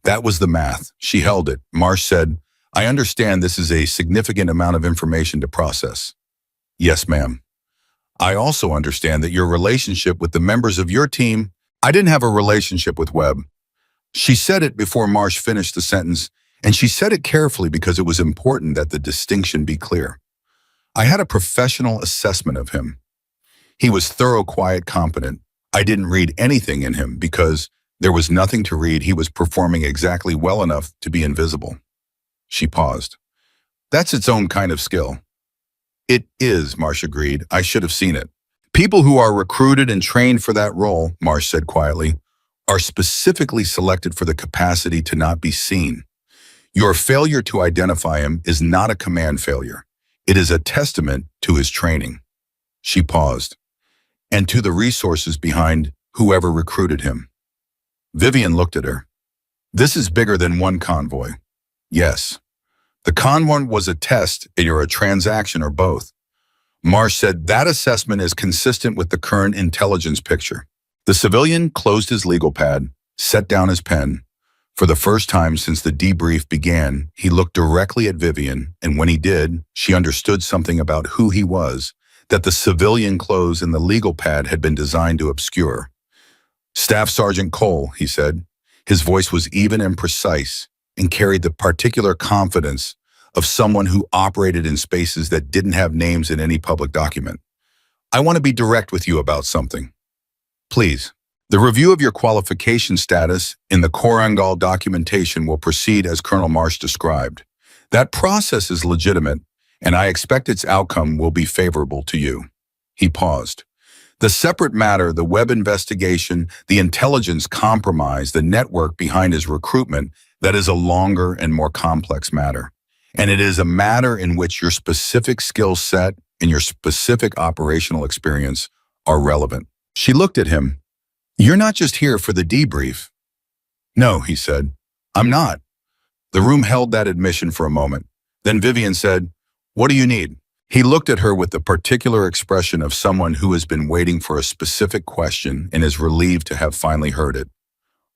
That was the math. She held it. Marsh said, I understand this is a significant amount of information to process. Yes, ma'am. I also understand that your relationship with the members of your team, I didn't have a relationship with Webb. She said it before Marsh finished the sentence, and she said it carefully because it was important that the distinction be clear. I had a professional assessment of him. He was thorough, quiet, competent. I didn't read anything in him because there was nothing to read. He was performing exactly well enough to be invisible. She paused. That's its own kind of skill. It is, Marsh agreed. I should have seen it. People who are recruited and trained for that role, Marsh said quietly, are specifically selected for the capacity to not be seen. Your failure to identify him is not a command failure. It is a testament to his training. She paused. And to the resources behind whoever recruited him. Vivian looked at her. This is bigger than one convoy. Yes. The convoy was a test, or a transaction, or both. Marsh said that assessment is consistent with the current intelligence picture. The civilian closed his legal pad, set down his pen. For the first time since the debrief began, he looked directly at Vivian, and when he did, she understood something about who he was that the civilian clothes in the legal pad had been designed to obscure. Staff Sergeant Cole, he said. His voice was even and precise and carried the particular confidence of someone who operated in spaces that didn't have names in any public document. I want to be direct with you about something. Please. The review of your qualification status in the Korangal documentation will proceed as Colonel Marsh described. That process is legitimate, and I expect its outcome will be favorable to you. He paused. The separate matter, the Webb investigation, the intelligence compromise, the network behind his recruitment, that is a longer and more complex matter. And it is a matter in which your specific skill set and your specific operational experience are relevant. She looked at him. You're not just here for the debrief. No, he said. I'm not. The room held that admission for a moment. Then Vivian said, what do you need? He looked at her with the particular expression of someone who has been waiting for a specific question and is relieved to have finally heard it.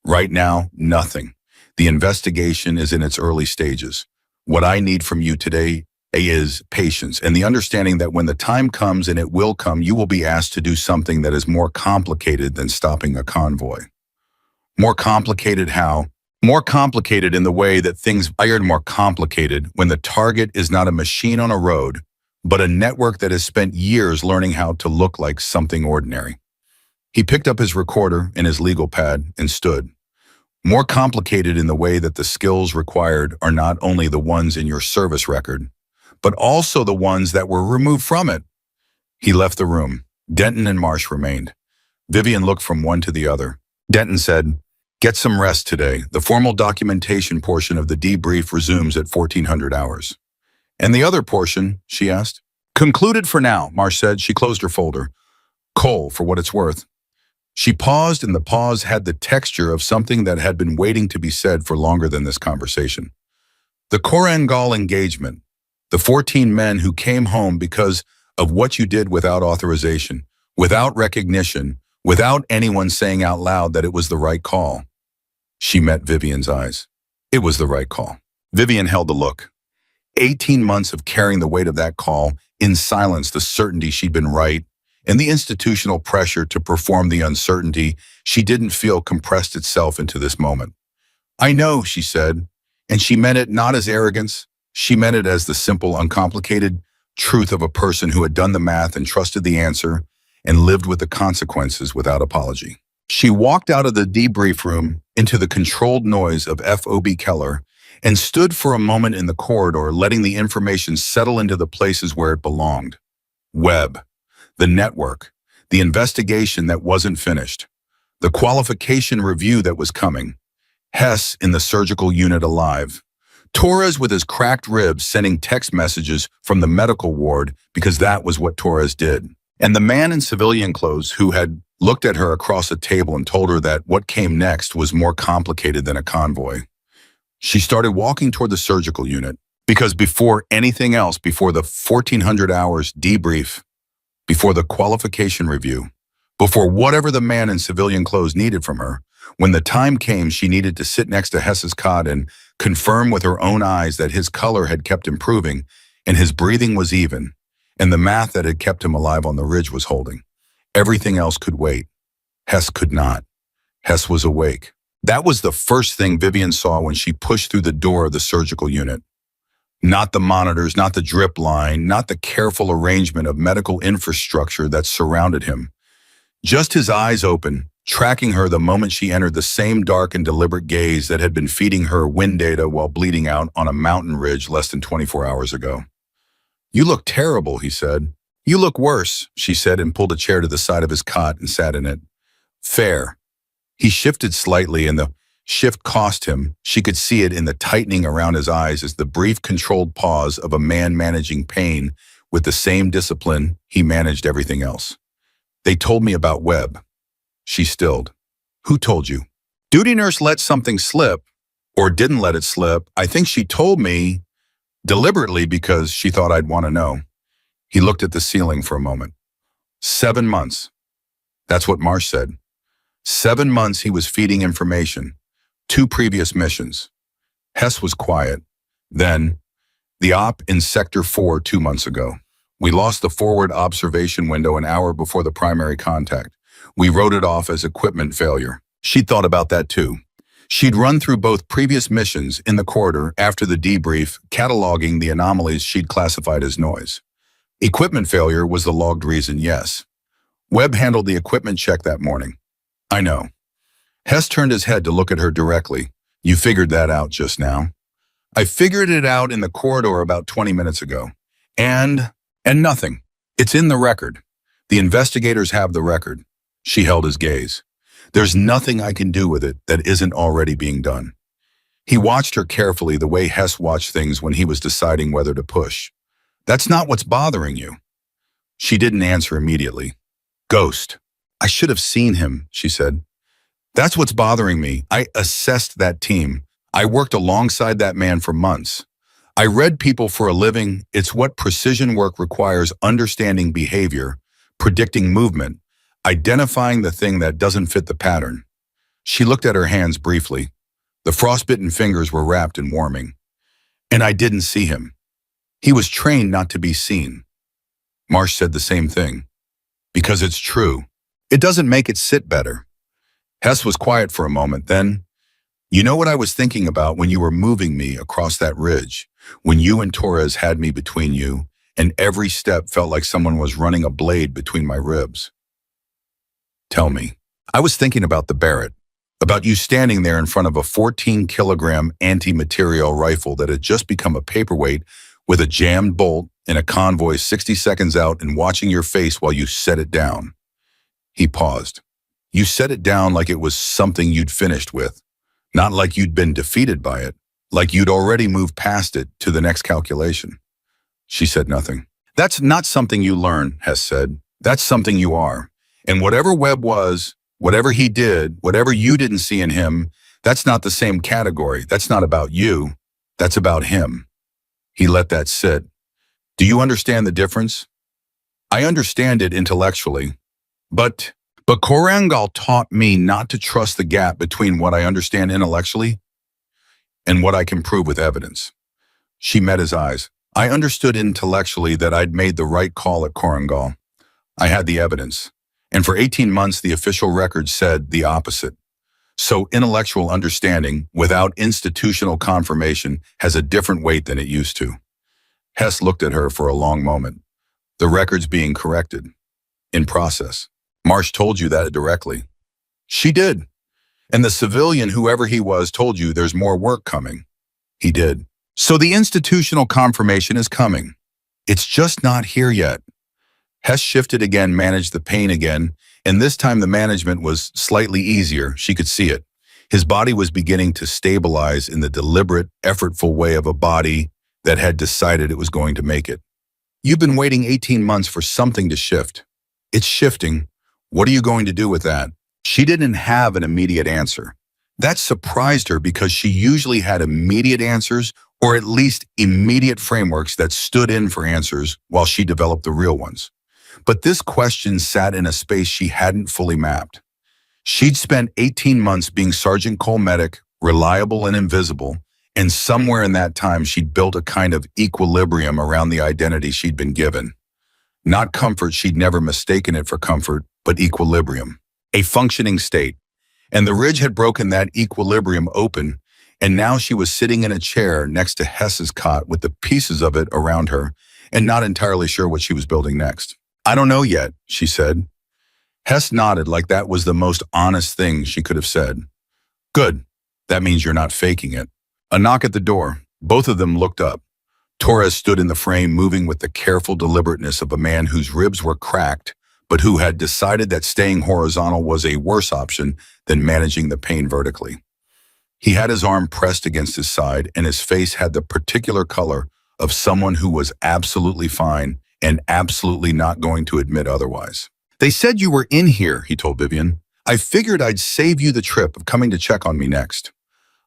Right now, nothing. The investigation is in its early stages. What I need from you today A is patience, and the understanding that when the time comes, and it will come, you will be asked to do something that is more complicated than stopping a convoy. More complicated how? More complicated in the way that things are more complicated when the target is not a machine on a road, but a network that has spent years learning how to look like something ordinary. He picked up his recorder and his legal pad and stood. More complicated in the way that the skills required are not only the ones in your service record, but also the ones that were removed from it. He left the room. Denton and Marsh remained. Vivian looked from one to the other. Denton said, "Get some rest today. The formal documentation portion of the debrief resumes at 1400 hours. "And the other portion?" she asked. "Concluded for now," Marsh said. She closed her folder. "Coal, for what it's worth." She paused, and the pause had the texture of something that had been waiting to be said for longer than this conversation. The Korangal engagement. The 14 men who came home because of what you did without authorization, without recognition, without anyone saying out loud that it was the right call. She met Vivian's eyes. It was the right call. Vivian held the look. 18 months of carrying the weight of that call, in silence, the certainty she'd been right, and the institutional pressure to perform the uncertainty she didn't feel compressed itself into this moment. "I know," she said, and she meant it not as arrogance. She meant it as the simple, uncomplicated truth of a person who had done the math and trusted the answer and lived with the consequences without apology. She walked out of the debrief room into the controlled noise of FOB Keller and stood for a moment in the corridor, letting the information settle into the places where it belonged. Webb, the network, the investigation that wasn't finished, the qualification review that was coming, Hess in the surgical unit alive, Torres with his cracked ribs sending text messages from the medical ward because that was what Torres did, and the man in civilian clothes who had looked at her across a table and told her that what came next was more complicated than a convoy. She started walking toward the surgical unit because before anything else, before the 1400 hours debrief, before the qualification review, before whatever the man in civilian clothes needed from her, when the time came, she needed to sit next to Hess's cot and confirm with her own eyes that his color had kept improving and his breathing was even, and the math that had kept him alive on the ridge was holding. Everything else could wait. Hess could not. Hess was awake. That was the first thing Vivian saw when she pushed through the door of the surgical unit. Not the monitors, not the drip line, not the careful arrangement of medical infrastructure that surrounded him. Just his eyes open, tracking her the moment she entered, the same dark and deliberate gaze that had been feeding her wind data while bleeding out on a mountain ridge less than 24 hours ago. "You look terrible," he said. "You look worse," she said, and pulled a chair to the side of his cot and sat in it. "Fair." He shifted slightly, and the shift cost him. She could see it in the tightening around his eyes as the brief, controlled pause of a man managing pain with the same discipline he managed everything else. "They told me about Webb." She stilled. "Who told you?" "Duty nurse let something slip, or didn't let it slip. I think she told me deliberately because she thought I'd want to know." He looked at the ceiling for a moment. 7 months. That's what Marsh said. 7 months he was feeding information. 2 previous missions. Hess was quiet. Then, the op in Sector 4 2 months ago. We lost the forward observation window an hour before the primary contact. We wrote it off as equipment failure. She'd thought about that too. She'd run through both previous missions in the corridor after the debrief, cataloging the anomalies she'd classified as noise. Equipment failure was the logged reason, yes. Webb handled the equipment check that morning. "I know." Hess turned his head to look at her directly. "You figured that out just now." "I figured it out in the corridor about 20 minutes ago. And nothing. It's in the record. The investigators have the record." She held his gaze. "There's nothing I can do with it that isn't already being done." He watched her carefully, the way Hess watched things when he was deciding whether to push. "That's not what's bothering you." She didn't answer immediately. "Ghost. I should have seen him," she said. "That's what's bothering me. I assessed that team. I worked alongside that man for months. I read people for a living. It's what precision work requires: understanding behavior, predicting movement, identifying the thing that doesn't fit the pattern." She looked at her hands briefly. The frostbitten fingers were wrapped and warming. "And I didn't see him." He was trained not to be seen. Marsh said the same thing. Because it's true. It doesn't make it sit better. Hess was quiet for a moment, then, "You know what I was thinking about when you were moving me across that ridge, when you and Torres had me between you, and every step felt like someone was running a blade between my ribs?" "Tell me." "I was thinking about the Barrett, about you standing there in front of a 14-kilogram anti-material rifle that had just become a paperweight with a jammed bolt in a convoy 60 seconds out and watching your face while you set it down." He paused. "You set it down like it was something you'd finished with, not like you'd been defeated by it, like you'd already moved past it to the next calculation." She said nothing. "That's not something you learn," Hess said. "That's something you are. And whatever Webb was, whatever he did, whatever you didn't see in him, that's not the same category. That's not about you. That's about him." He let that sit. "Do you understand the difference?" "I understand it intellectually. But Korangal taught me not to trust the gap between what I understand intellectually and what I can prove with evidence." She met his eyes. "I understood intellectually that I'd made the right call at Korangal. I had the evidence. And for 18 months, the official record said the opposite. So intellectual understanding without institutional confirmation has a different weight than it used to." Hess looked at her for a long moment. "The record's being corrected. In process." "Marsh told you that directly." "She did. And the civilian, whoever he was, told you there's more work coming." "He did. So the institutional confirmation is coming. It's just not here yet." Hess shifted again, managed the pain again, and this time the management was slightly easier. She could see it. His body was beginning to stabilize in the deliberate, effortful way of a body that had decided it was going to make it. "You've been waiting 18 months for something to shift. It's shifting. What are you going to do with that?" She didn't have an immediate answer. That surprised her because she usually had immediate answers, or at least immediate frameworks that stood in for answers while she developed the real ones. But this question sat in a space she hadn't fully mapped. She'd spent 18 months being Sergeant Cole Medic, reliable and invisible, and somewhere in that time she'd built a kind of equilibrium around the identity she'd been given. Not comfort, she'd never mistaken it for comfort, but equilibrium. A functioning state. And the ridge had broken that equilibrium open, and now she was sitting in a chair next to Hess's cot with the pieces of it around her, and not entirely sure what she was building next. "I don't know yet," she said. Hess nodded like that was the most honest thing she could have said. "Good. That means you're not faking it." A knock at the door. Both of them looked up. Torres stood in the frame, moving with the careful deliberateness of a man whose ribs were cracked, but who had decided that staying horizontal was a worse option than managing the pain vertically. He had his arm pressed against his side, and his face had the particular color of someone who was absolutely fine and absolutely not going to admit otherwise. "They said you were in here," he told Vivian. "I figured I'd save you the trip of coming to check on me next."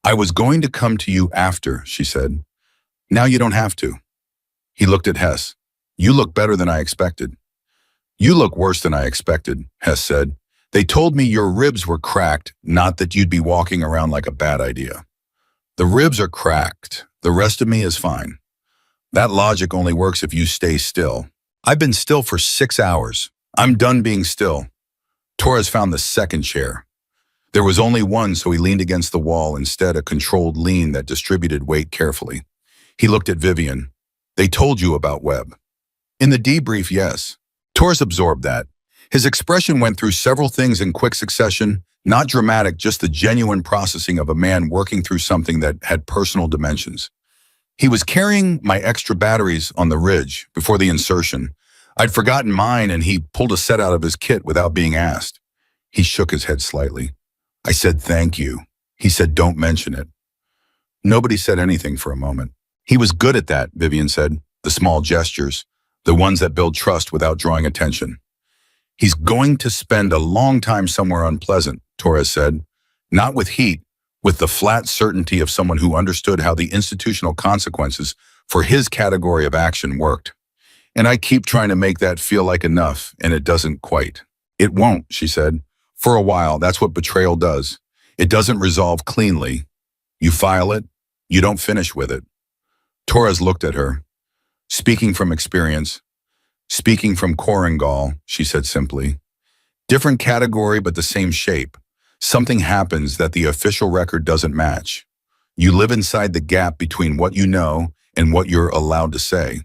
"I was going to come to you after," she said. "Now you don't have to." He looked at Hess. "You look better than I expected." "You look worse than I expected," Hess said. "They told me your ribs were cracked, not that you'd be walking around like a bad idea." "The ribs are cracked. The rest of me is fine." "That logic only works if you stay still." "I've been still for 6 hours. I'm done being still." Torres found the second chair. There was only one, so he leaned against the wall, instead a controlled lean that distributed weight carefully. He looked at Vivian. "They told you about Webb." "In the debrief, yes." Torres absorbed that. His expression went through several things in quick succession, not dramatic, just the genuine processing of a man working through something that had personal dimensions. "He was carrying my extra batteries on the ridge before the insertion. I'd forgotten mine, and he pulled a set out of his kit without being asked." He shook his head slightly. "I said thank you." He said don't mention it. Nobody said anything for a moment. "He was good at that," Vivian said. "The small gestures, the ones that build trust without drawing attention." "He's going to spend a long time somewhere unpleasant," Torres said. "Not with heat, with the flat certainty of someone who understood how the institutional consequences for his category of action worked. And I keep trying to make that feel like enough, and it doesn't quite." "It won't," she said. "For a while, that's what betrayal does. It doesn't resolve cleanly. You file it, you don't finish with it." Torres looked at her. Speaking from experience, speaking from Korengal, she said simply. Different category, but the same shape. Something happens that the official record doesn't match. You live inside the gap between what you know and what you're allowed to say.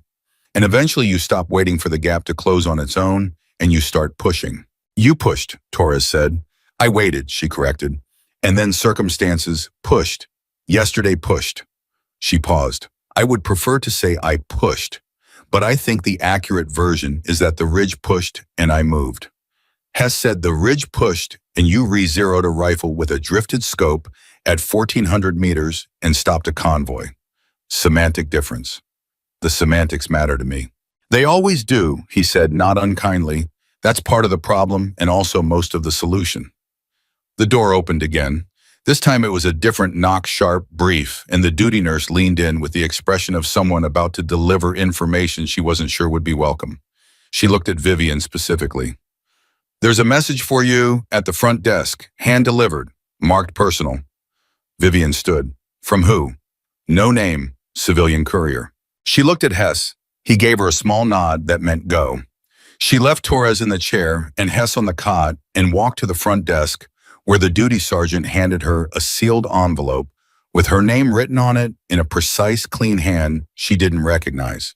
And eventually you stop waiting for the gap to close on its own and you start pushing. You pushed, Torres said. I waited, she corrected. And then circumstances pushed. Yesterday pushed. She paused. I would prefer to say I pushed, but I think the accurate version is that the ridge pushed and I moved. Hess said the ridge pushed and you re-zeroed a rifle with a drifted scope at 1,400 meters and stopped a convoy. Semantic difference. The semantics matter to me. They always do, he said, not unkindly. That's part of the problem and also most of the solution. The door opened again. This time it was a different knock-sharp brief, and the duty nurse leaned in with the expression of someone about to deliver information she wasn't sure would be welcome. She looked at Vivian specifically. There's a message for you at the front desk, hand-delivered, marked personal. Vivian stood. From who? No name, civilian courier. She looked at Hess. He gave her a small nod that meant go. She left Torres in the chair and Hess on the cot and walked to the front desk, where the duty sergeant handed her a sealed envelope with her name written on it in a precise, clean hand she didn't recognize.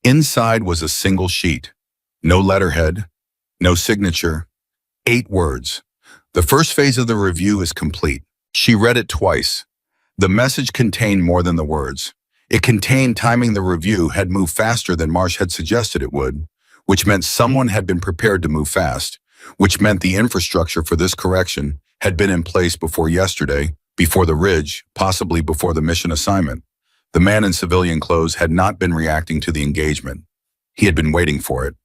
Inside was a single sheet. No letterhead, no signature, 8 words. The first phase of the review is complete. She read it twice. The message contained more than the words. It contained timing the review had moved faster than Marsh had suggested it would, which meant someone had been prepared to move fast, which meant the infrastructure for this correction had been in place before yesterday, before the ridge, possibly before the mission assignment. The man in civilian clothes had not been reacting to the engagement. He had been waiting for it.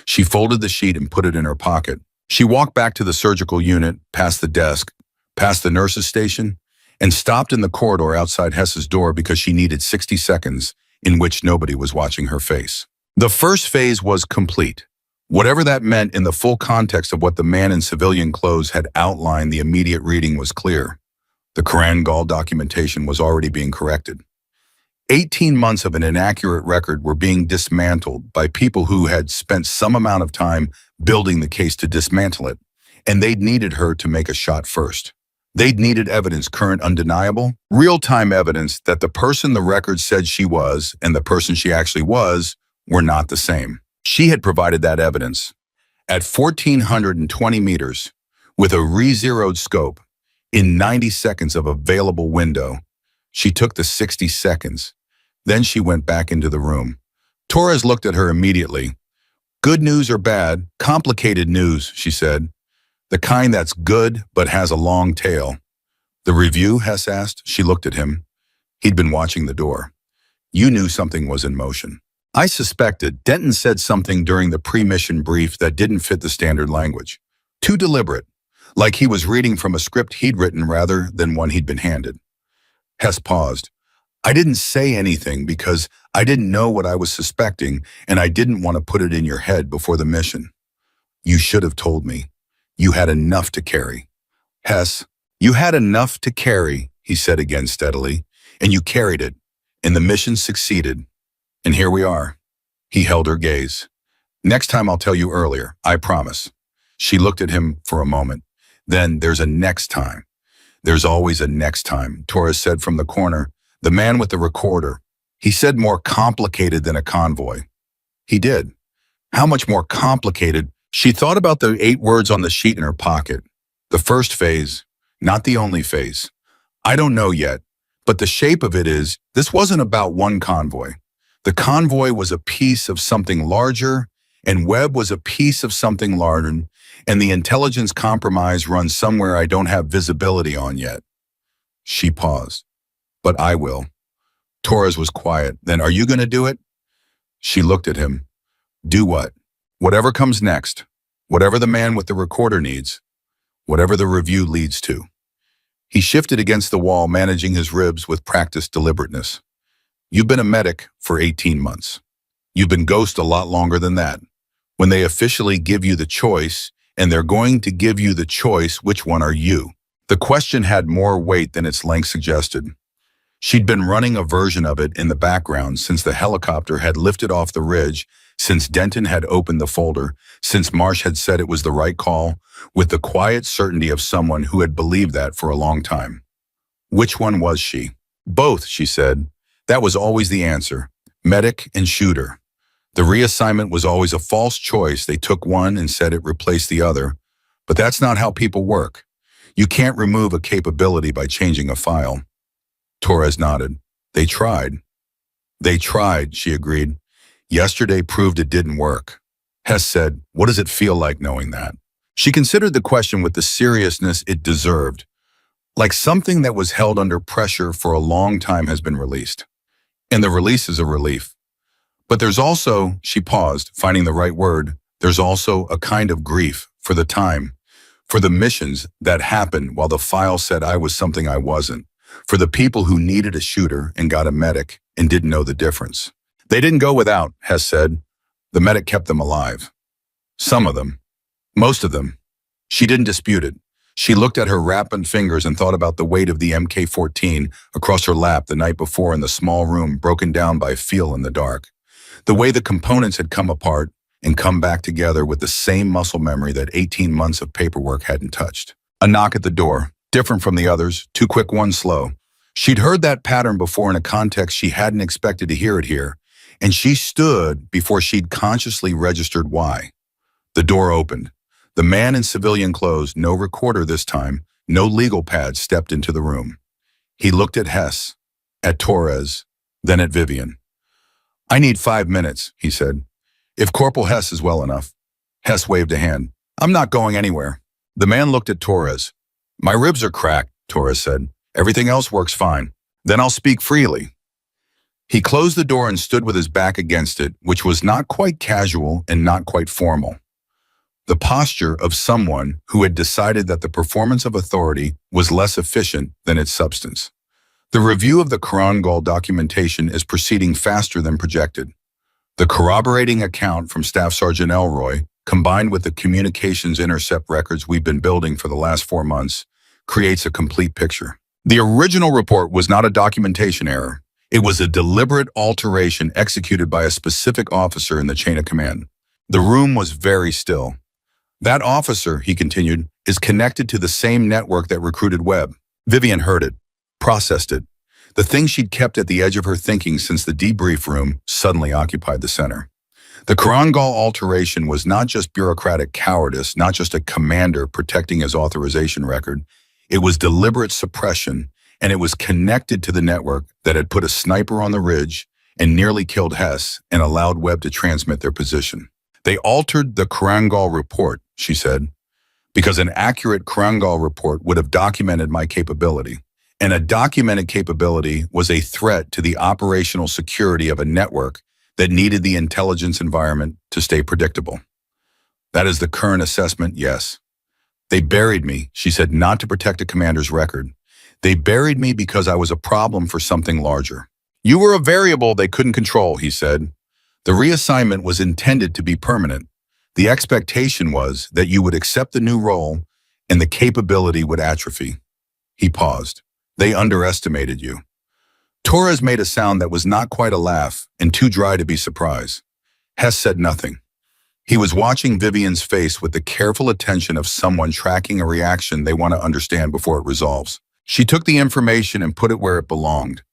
She folded the sheet and put it in her pocket. She walked back to the surgical unit, past the desk, past the nurse's station, and stopped in the corridor outside Hess's door because she needed 60 seconds in which nobody was watching her face. The first phase was complete. Whatever that meant in the full context of what the man in civilian clothes had outlined, the immediate reading was clear. The Korengal documentation was already being corrected. 18 months of an inaccurate record were being dismantled by people who had spent some amount of time building the case to dismantle it, and they'd needed her to make a shot first. They'd needed evidence, current, undeniable, real-time evidence that the person the record said she was and the person she actually was were not the same. She had provided that evidence. At 1,420 meters, with a re-zeroed scope, in 90 seconds of available window, she took the 60 seconds. Then she went back into the room. Torres looked at her immediately. Good news or bad? Complicated news, she said. The kind that's good but has a long tail. The review, Hess asked. She looked at him. He'd been watching the door. You knew something was in motion. I suspected. Denton said something during the pre-mission brief that didn't fit the standard language. Too deliberate, like he was reading from a script he'd written rather than one he'd been handed. Hess paused. I didn't say anything because I didn't know what I was suspecting and I didn't want to put it in your head before the mission. You should have told me. You had enough to carry. Hess, you had enough to carry, he said again steadily, and you carried it, and the mission succeeded. And here we are. He held her gaze. Next time I'll tell you earlier, I promise. She looked at him for a moment. Then there's a next time. There's always a next time, Torres said from the corner. The man with the recorder. He said more complicated than a convoy. He did. How much more complicated? She thought about the 8 words on the sheet in her pocket. The first phase, not the only phase. I don't know yet, but the shape of it is, this wasn't about one convoy. The convoy was a piece of something larger, and Webb was a piece of something larger, and the intelligence compromise runs somewhere I don't have visibility on yet. She paused. But I will. Torres was quiet. Then, are you going to do it? She looked at him. Do what? Whatever comes next. Whatever the man with the recorder needs. Whatever the review leads to. He shifted against the wall, managing his ribs with practiced deliberateness. You've been a medic for 18 months. You've been ghost a lot longer than that. When they officially give you the choice, and they're going to give you the choice, which one are you? The question had more weight than its length suggested. She'd been running a version of it in the background since the helicopter had lifted off the ridge, since Denton had opened the folder, since Marsh had said it was the right call, with the quiet certainty of someone who had believed that for a long time. Which one was she? Both, she said. That was always the answer. Medic and shooter. The reassignment was always a false choice. They took one and said it replaced the other. But that's not how people work. You can't remove a capability by changing a file. Torres nodded. They tried. They tried, she agreed. Yesterday proved it didn't work. Hess said, what does it feel like knowing that? She considered the question with the seriousness it deserved. Like something that was held under pressure for a long time has been released. And the release is a relief. But there's also, she paused, finding the right word, there's also a kind of grief for the time, for the missions that happened while the file said I was something I wasn't, for the people who needed a shooter and got a medic and didn't know the difference. They didn't go without, Hess said. The medic kept them alive. Some of them. Most of them. She didn't dispute it. She looked at her rapid fingers and thought about the weight of the MK-14 across her lap the night before in the small room broken down by feel in the dark. The way the components had come apart and come back together with the same muscle memory that 18 months of paperwork hadn't touched. A knock at the door, different from the others, two quick, one slow. She'd heard that pattern before in a context she hadn't expected to hear it here, and she stood before she'd consciously registered why. The door opened. The man in civilian clothes, no recorder this time, no legal pad, stepped into the room. He looked at Hess, at Torres, then at Vivian. I need 5 minutes, he said. If Corporal Hess is well enough. Hess waved a hand. I'm not going anywhere. The man looked at Torres. My ribs are cracked, Torres said. Everything else works fine. Then I'll speak freely. He closed the door and stood with his back against it, which was not quite casual and not quite formal. The posture of someone who had decided that the performance of authority was less efficient than its substance. The review of the Korangal documentation is proceeding faster than projected. The corroborating account from Staff Sergeant Elroy, combined with the communications intercept records we've been building for the last 4 months, creates a complete picture. The original report was not a documentation error. It was a deliberate alteration executed by a specific officer in the chain of command. The room was very still. That officer, he continued, is connected to the same network that recruited Webb. Vivian heard it, processed it. The thing she'd kept at the edge of her thinking since the debrief room suddenly occupied the center. The Korangal alteration was not just bureaucratic cowardice, not just a commander protecting his authorization record. It was deliberate suppression, and it was connected to the network that had put a sniper on the ridge and nearly killed Hess and allowed Webb to transmit their position. They altered the Korangal report, she said, because an accurate Korangal report would have documented my capability. And a documented capability was a threat to the operational security of a network that needed the intelligence environment to stay predictable. That is the current assessment, yes. They buried me, she said, not to protect a commander's record. They buried me because I was a problem for something larger. You were a variable they couldn't control, he said. The reassignment was intended to be permanent. The expectation was that you would accept the new role and the capability would atrophy. He paused. They underestimated you. Torres made a sound that was not quite a laugh and too dry to be surprised. Hess said nothing. He was watching Vivian's face with the careful attention of someone tracking a reaction they want to understand before it resolves. She took the information and put it where it belonged.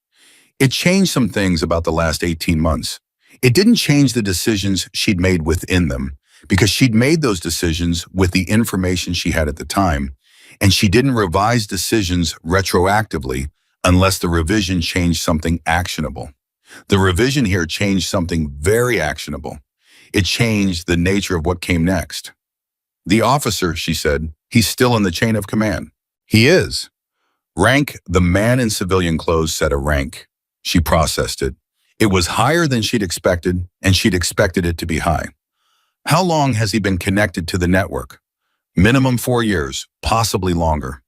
It changed some things about the last 18 months. It didn't change the decisions she'd made within them, because she'd made those decisions with the information she had at the time, and she didn't revise decisions retroactively unless the revision changed something actionable. The revision here changed something very actionable. It changed the nature of what came next. The officer, she said, he's still in the chain of command. He is. Rank, the man in civilian clothes said a rank. She processed it. It was higher than she'd expected, and she'd expected it to be high. How long has he been connected to the network? Minimum 4 years, possibly longer.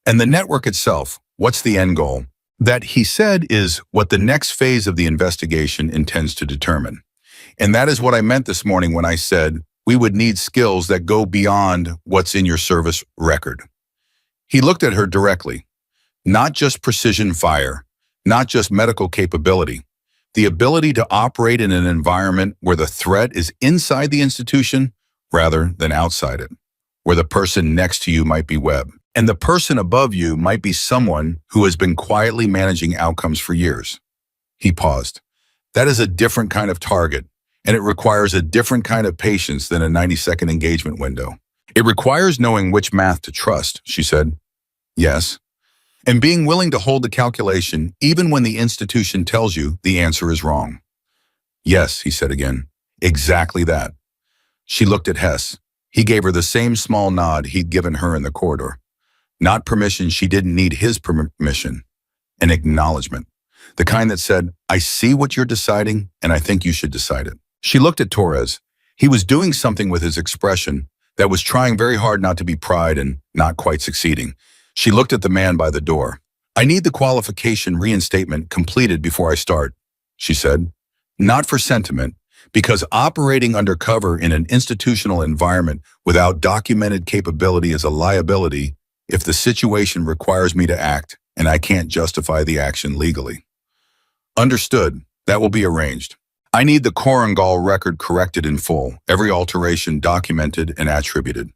And the network itself, what's the end goal? That, he said, is what the next phase of the investigation intends to determine. And that is what I meant this morning when I said we would need skills that go beyond what's in your service record. He looked at her directly. Not just precision fire, not just medical capability. The ability to operate in an environment where the threat is inside the institution rather than outside it, where the person next to you might be Webb, and the person above you might be someone who has been quietly managing outcomes for years. He paused. That is a different kind of target, and it requires a different kind of patience than a 90-second engagement window. It requires knowing which math to trust, she said. Yes. And being willing to hold the calculation even when the institution tells you the answer is wrong. Yes, he said again. Exactly that. She looked at Hess. He gave her the same small nod he'd given her in the corridor. Not permission, she didn't need his permission. An acknowledgement. The kind that said, I see what you're deciding, and I think you should decide it. She looked at Torres. He was doing something with his expression that was trying very hard not to be pride and not quite succeeding. She looked at the man by the door. I need the qualification reinstatement completed before I start, she said. Not for sentiment, because operating undercover in an institutional environment without documented capability is a liability if the situation requires me to act and I can't justify the action legally. Understood. That will be arranged. I need the Korangal record corrected in full, every alteration documented and attributed.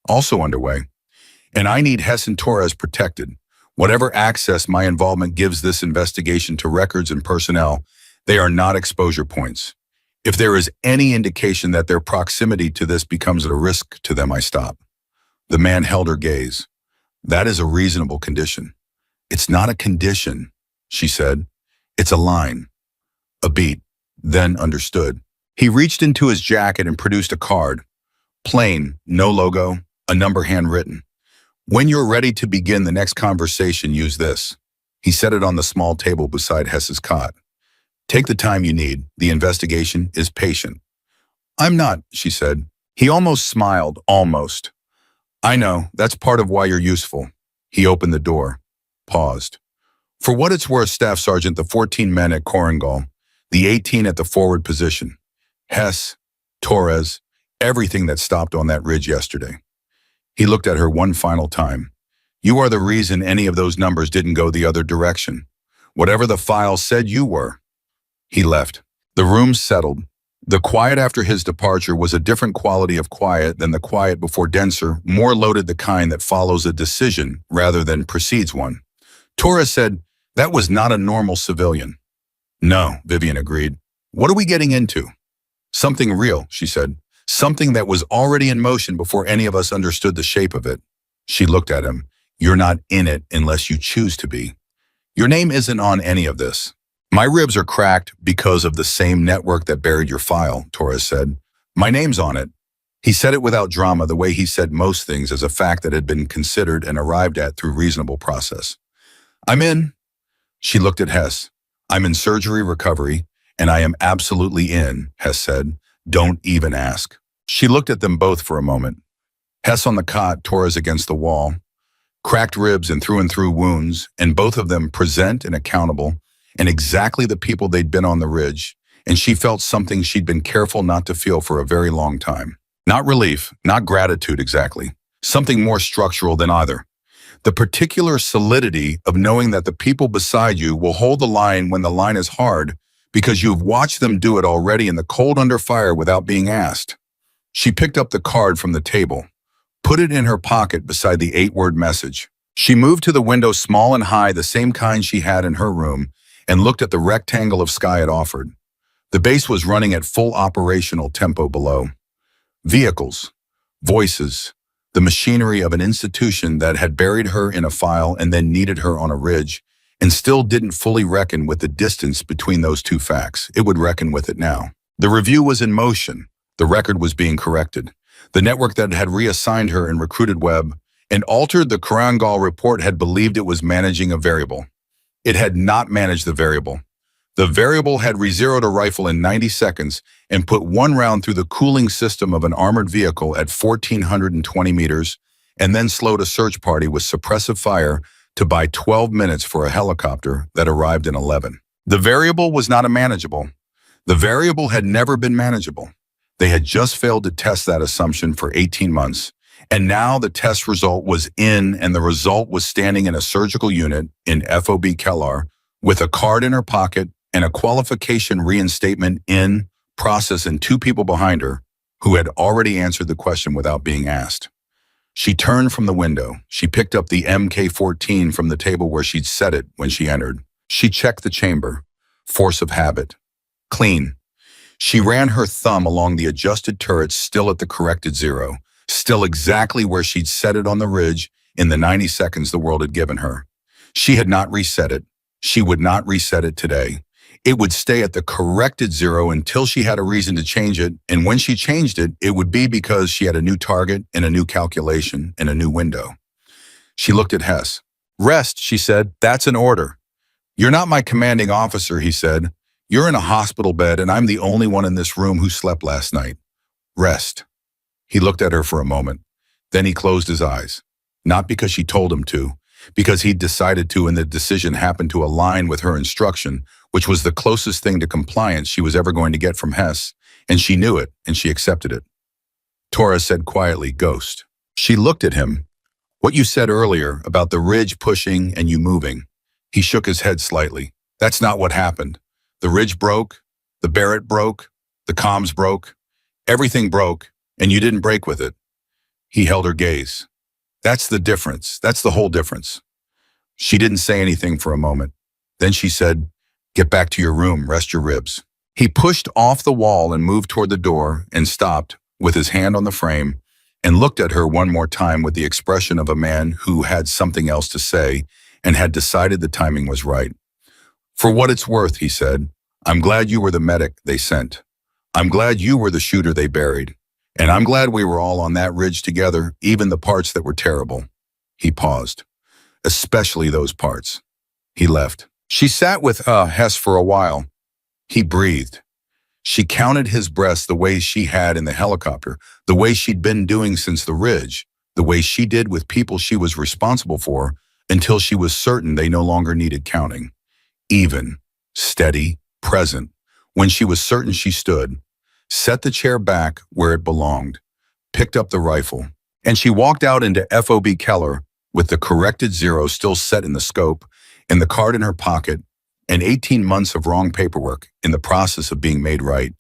Also underway. And I need Hess and Torres protected. Whatever access my involvement gives this investigation to records and personnel, they are not exposure points. If there is any indication that their proximity to this becomes a risk to them, I stop. The man held her gaze. That is a reasonable condition. It's not a condition, she said. It's a line. A beat. Then understood. He reached into his jacket and produced a card. Plain, no logo, a number handwritten. When you're ready to begin the next conversation, use this. He set it on the small table beside Hess's cot. Take the time you need. The investigation is patient. I'm not, she said. He almost smiled, almost. I know, that's part of why you're useful. He opened the door, paused. For what it's worth, Staff Sergeant, the 14 men at Korangal, the 18 at the forward position, Hess, Torres, everything that stopped on that ridge yesterday. He looked at her one final time. You are the reason any of those numbers didn't go the other direction. Whatever the file said you were. He left. The room settled. The quiet after his departure was a different quality of quiet than the quiet before, denser, more loaded, the kind that follows a decision rather than precedes one. Torres said, that was not a normal civilian. No, Vivian agreed. What are we getting into? Something real, she said. Something that was already in motion before any of us understood the shape of it. She looked at him. You're not in it unless you choose to be. Your name isn't on any of this. My ribs are cracked because of the same network that buried your file, Torres said. My name's on it. He said it without drama, the way he said most things, as a fact that had been considered and arrived at through reasonable process. I'm in. She looked at Hess. I'm in surgery recovery, and I am absolutely in, Hess said. Don't even ask. She looked at them both for a moment. Hess on the cot, Torres against the wall. Cracked ribs and through wounds, and both of them present and accountable, and exactly the people they'd been on the ridge, and she felt something she'd been careful not to feel for a very long time. Not relief, not gratitude exactly. Something more structural than either. The particular solidity of knowing that the people beside you will hold the line when the line is hard because you've watched them do it already in the cold under fire without being asked. She picked up the card from the table, put it in her pocket beside the 8-word message. She moved to the window, small and high, the same kind she had in her room, and looked at the rectangle of sky it offered. The base was running at full operational tempo below. Vehicles, voices, the machinery of an institution that had buried her in a file and then needed her on a ridge, and still didn't fully reckon with the distance between those two facts. It would reckon with it now. The review was in motion. The record was being corrected. The network that had reassigned her and recruited Webb and altered the Korangal report had believed it was managing a variable. It had not managed the variable. The variable had re-zeroed a rifle in 90 seconds and put one round through the cooling system of an armored vehicle at 1,420 meters, and then slowed a search party with suppressive fire to buy 12 minutes for a helicopter that arrived in 11. The variable was not manageable. The variable had never been manageable. They had just failed to test that assumption for 18 months, and now the test result was in, and the result was standing in a surgical unit in FOB Kellar with a card in her pocket and a qualification reinstatement in process and two people behind her who had already answered the question without being asked. She turned from the window. She picked up the MK-14 from the table where she'd set it when she entered. She checked the chamber. Force of habit. Clean. She ran her thumb along the adjusted turrets, still at the corrected 0, still exactly where she'd set it on the ridge in the 90 seconds the world had given her. She had not reset it. She would not reset it today. It would stay at the corrected 0 until she had a reason to change it, and when she changed it, it would be because she had a new target and a new calculation and a new window. She looked at Hess. "Rest," she said. "That's an order." "You're not my commanding officer," he said. "You're in a hospital bed, and I'm the only one in this room who slept last night. Rest." He looked at her for a moment. Then he closed his eyes. Not because she told him to, because he'd decided to, and the decision happened to align with her instruction, which was the closest thing to compliance she was ever going to get from Hess, and she knew it, and she accepted it. Torres said quietly, "Ghost." She looked at him. "What you said earlier about the ridge pushing and you moving." He shook his head slightly. "That's not what happened. The ridge broke, the Barrett broke, the comms broke, everything broke, and you didn't break with it." He held her gaze. "That's the difference. That's the whole difference." She didn't say anything for a moment. Then she said, "Get back to your room, rest your ribs." He pushed off the wall and moved toward the door and stopped with his hand on the frame and looked at her one more time with the expression of a man who had something else to say and had decided the timing was right. "For what it's worth," he said, "I'm glad you were the medic they sent. I'm glad you were the shooter they buried. And I'm glad we were all on that ridge together, even the parts that were terrible." He paused. "Especially those parts." He left. She sat with Hess for a while. He breathed. She counted his breaths the way she had in the helicopter, the way she'd been doing since the ridge, the way she did with people she was responsible for, until she was certain they no longer needed counting. Even, steady, present, when she was certain she stood, set the chair back where it belonged, picked up the rifle, and she walked out into FOB Keller with the corrected 0 still set in the scope, and the card in her pocket, and 18 months of wrong paperwork in the process of being made right.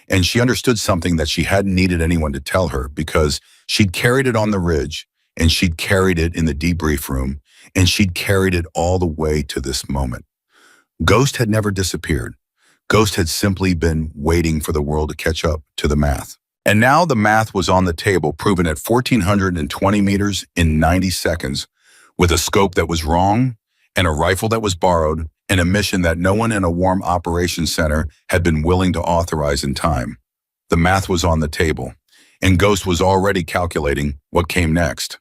And she understood something that she hadn't needed anyone to tell her, because she'd carried it on the ridge, and she'd carried it in the debrief room, and she'd carried it all the way to this moment. Ghost had never disappeared. Ghost had simply been waiting for the world to catch up to the math. And now the math was on the table, proven at 1,420 meters in 90 seconds, with a scope that was wrong, and a rifle that was borrowed, and a mission that no one in a warm operations center had been willing to authorize in time. The math was on the table, and Ghost was already calculating what came next.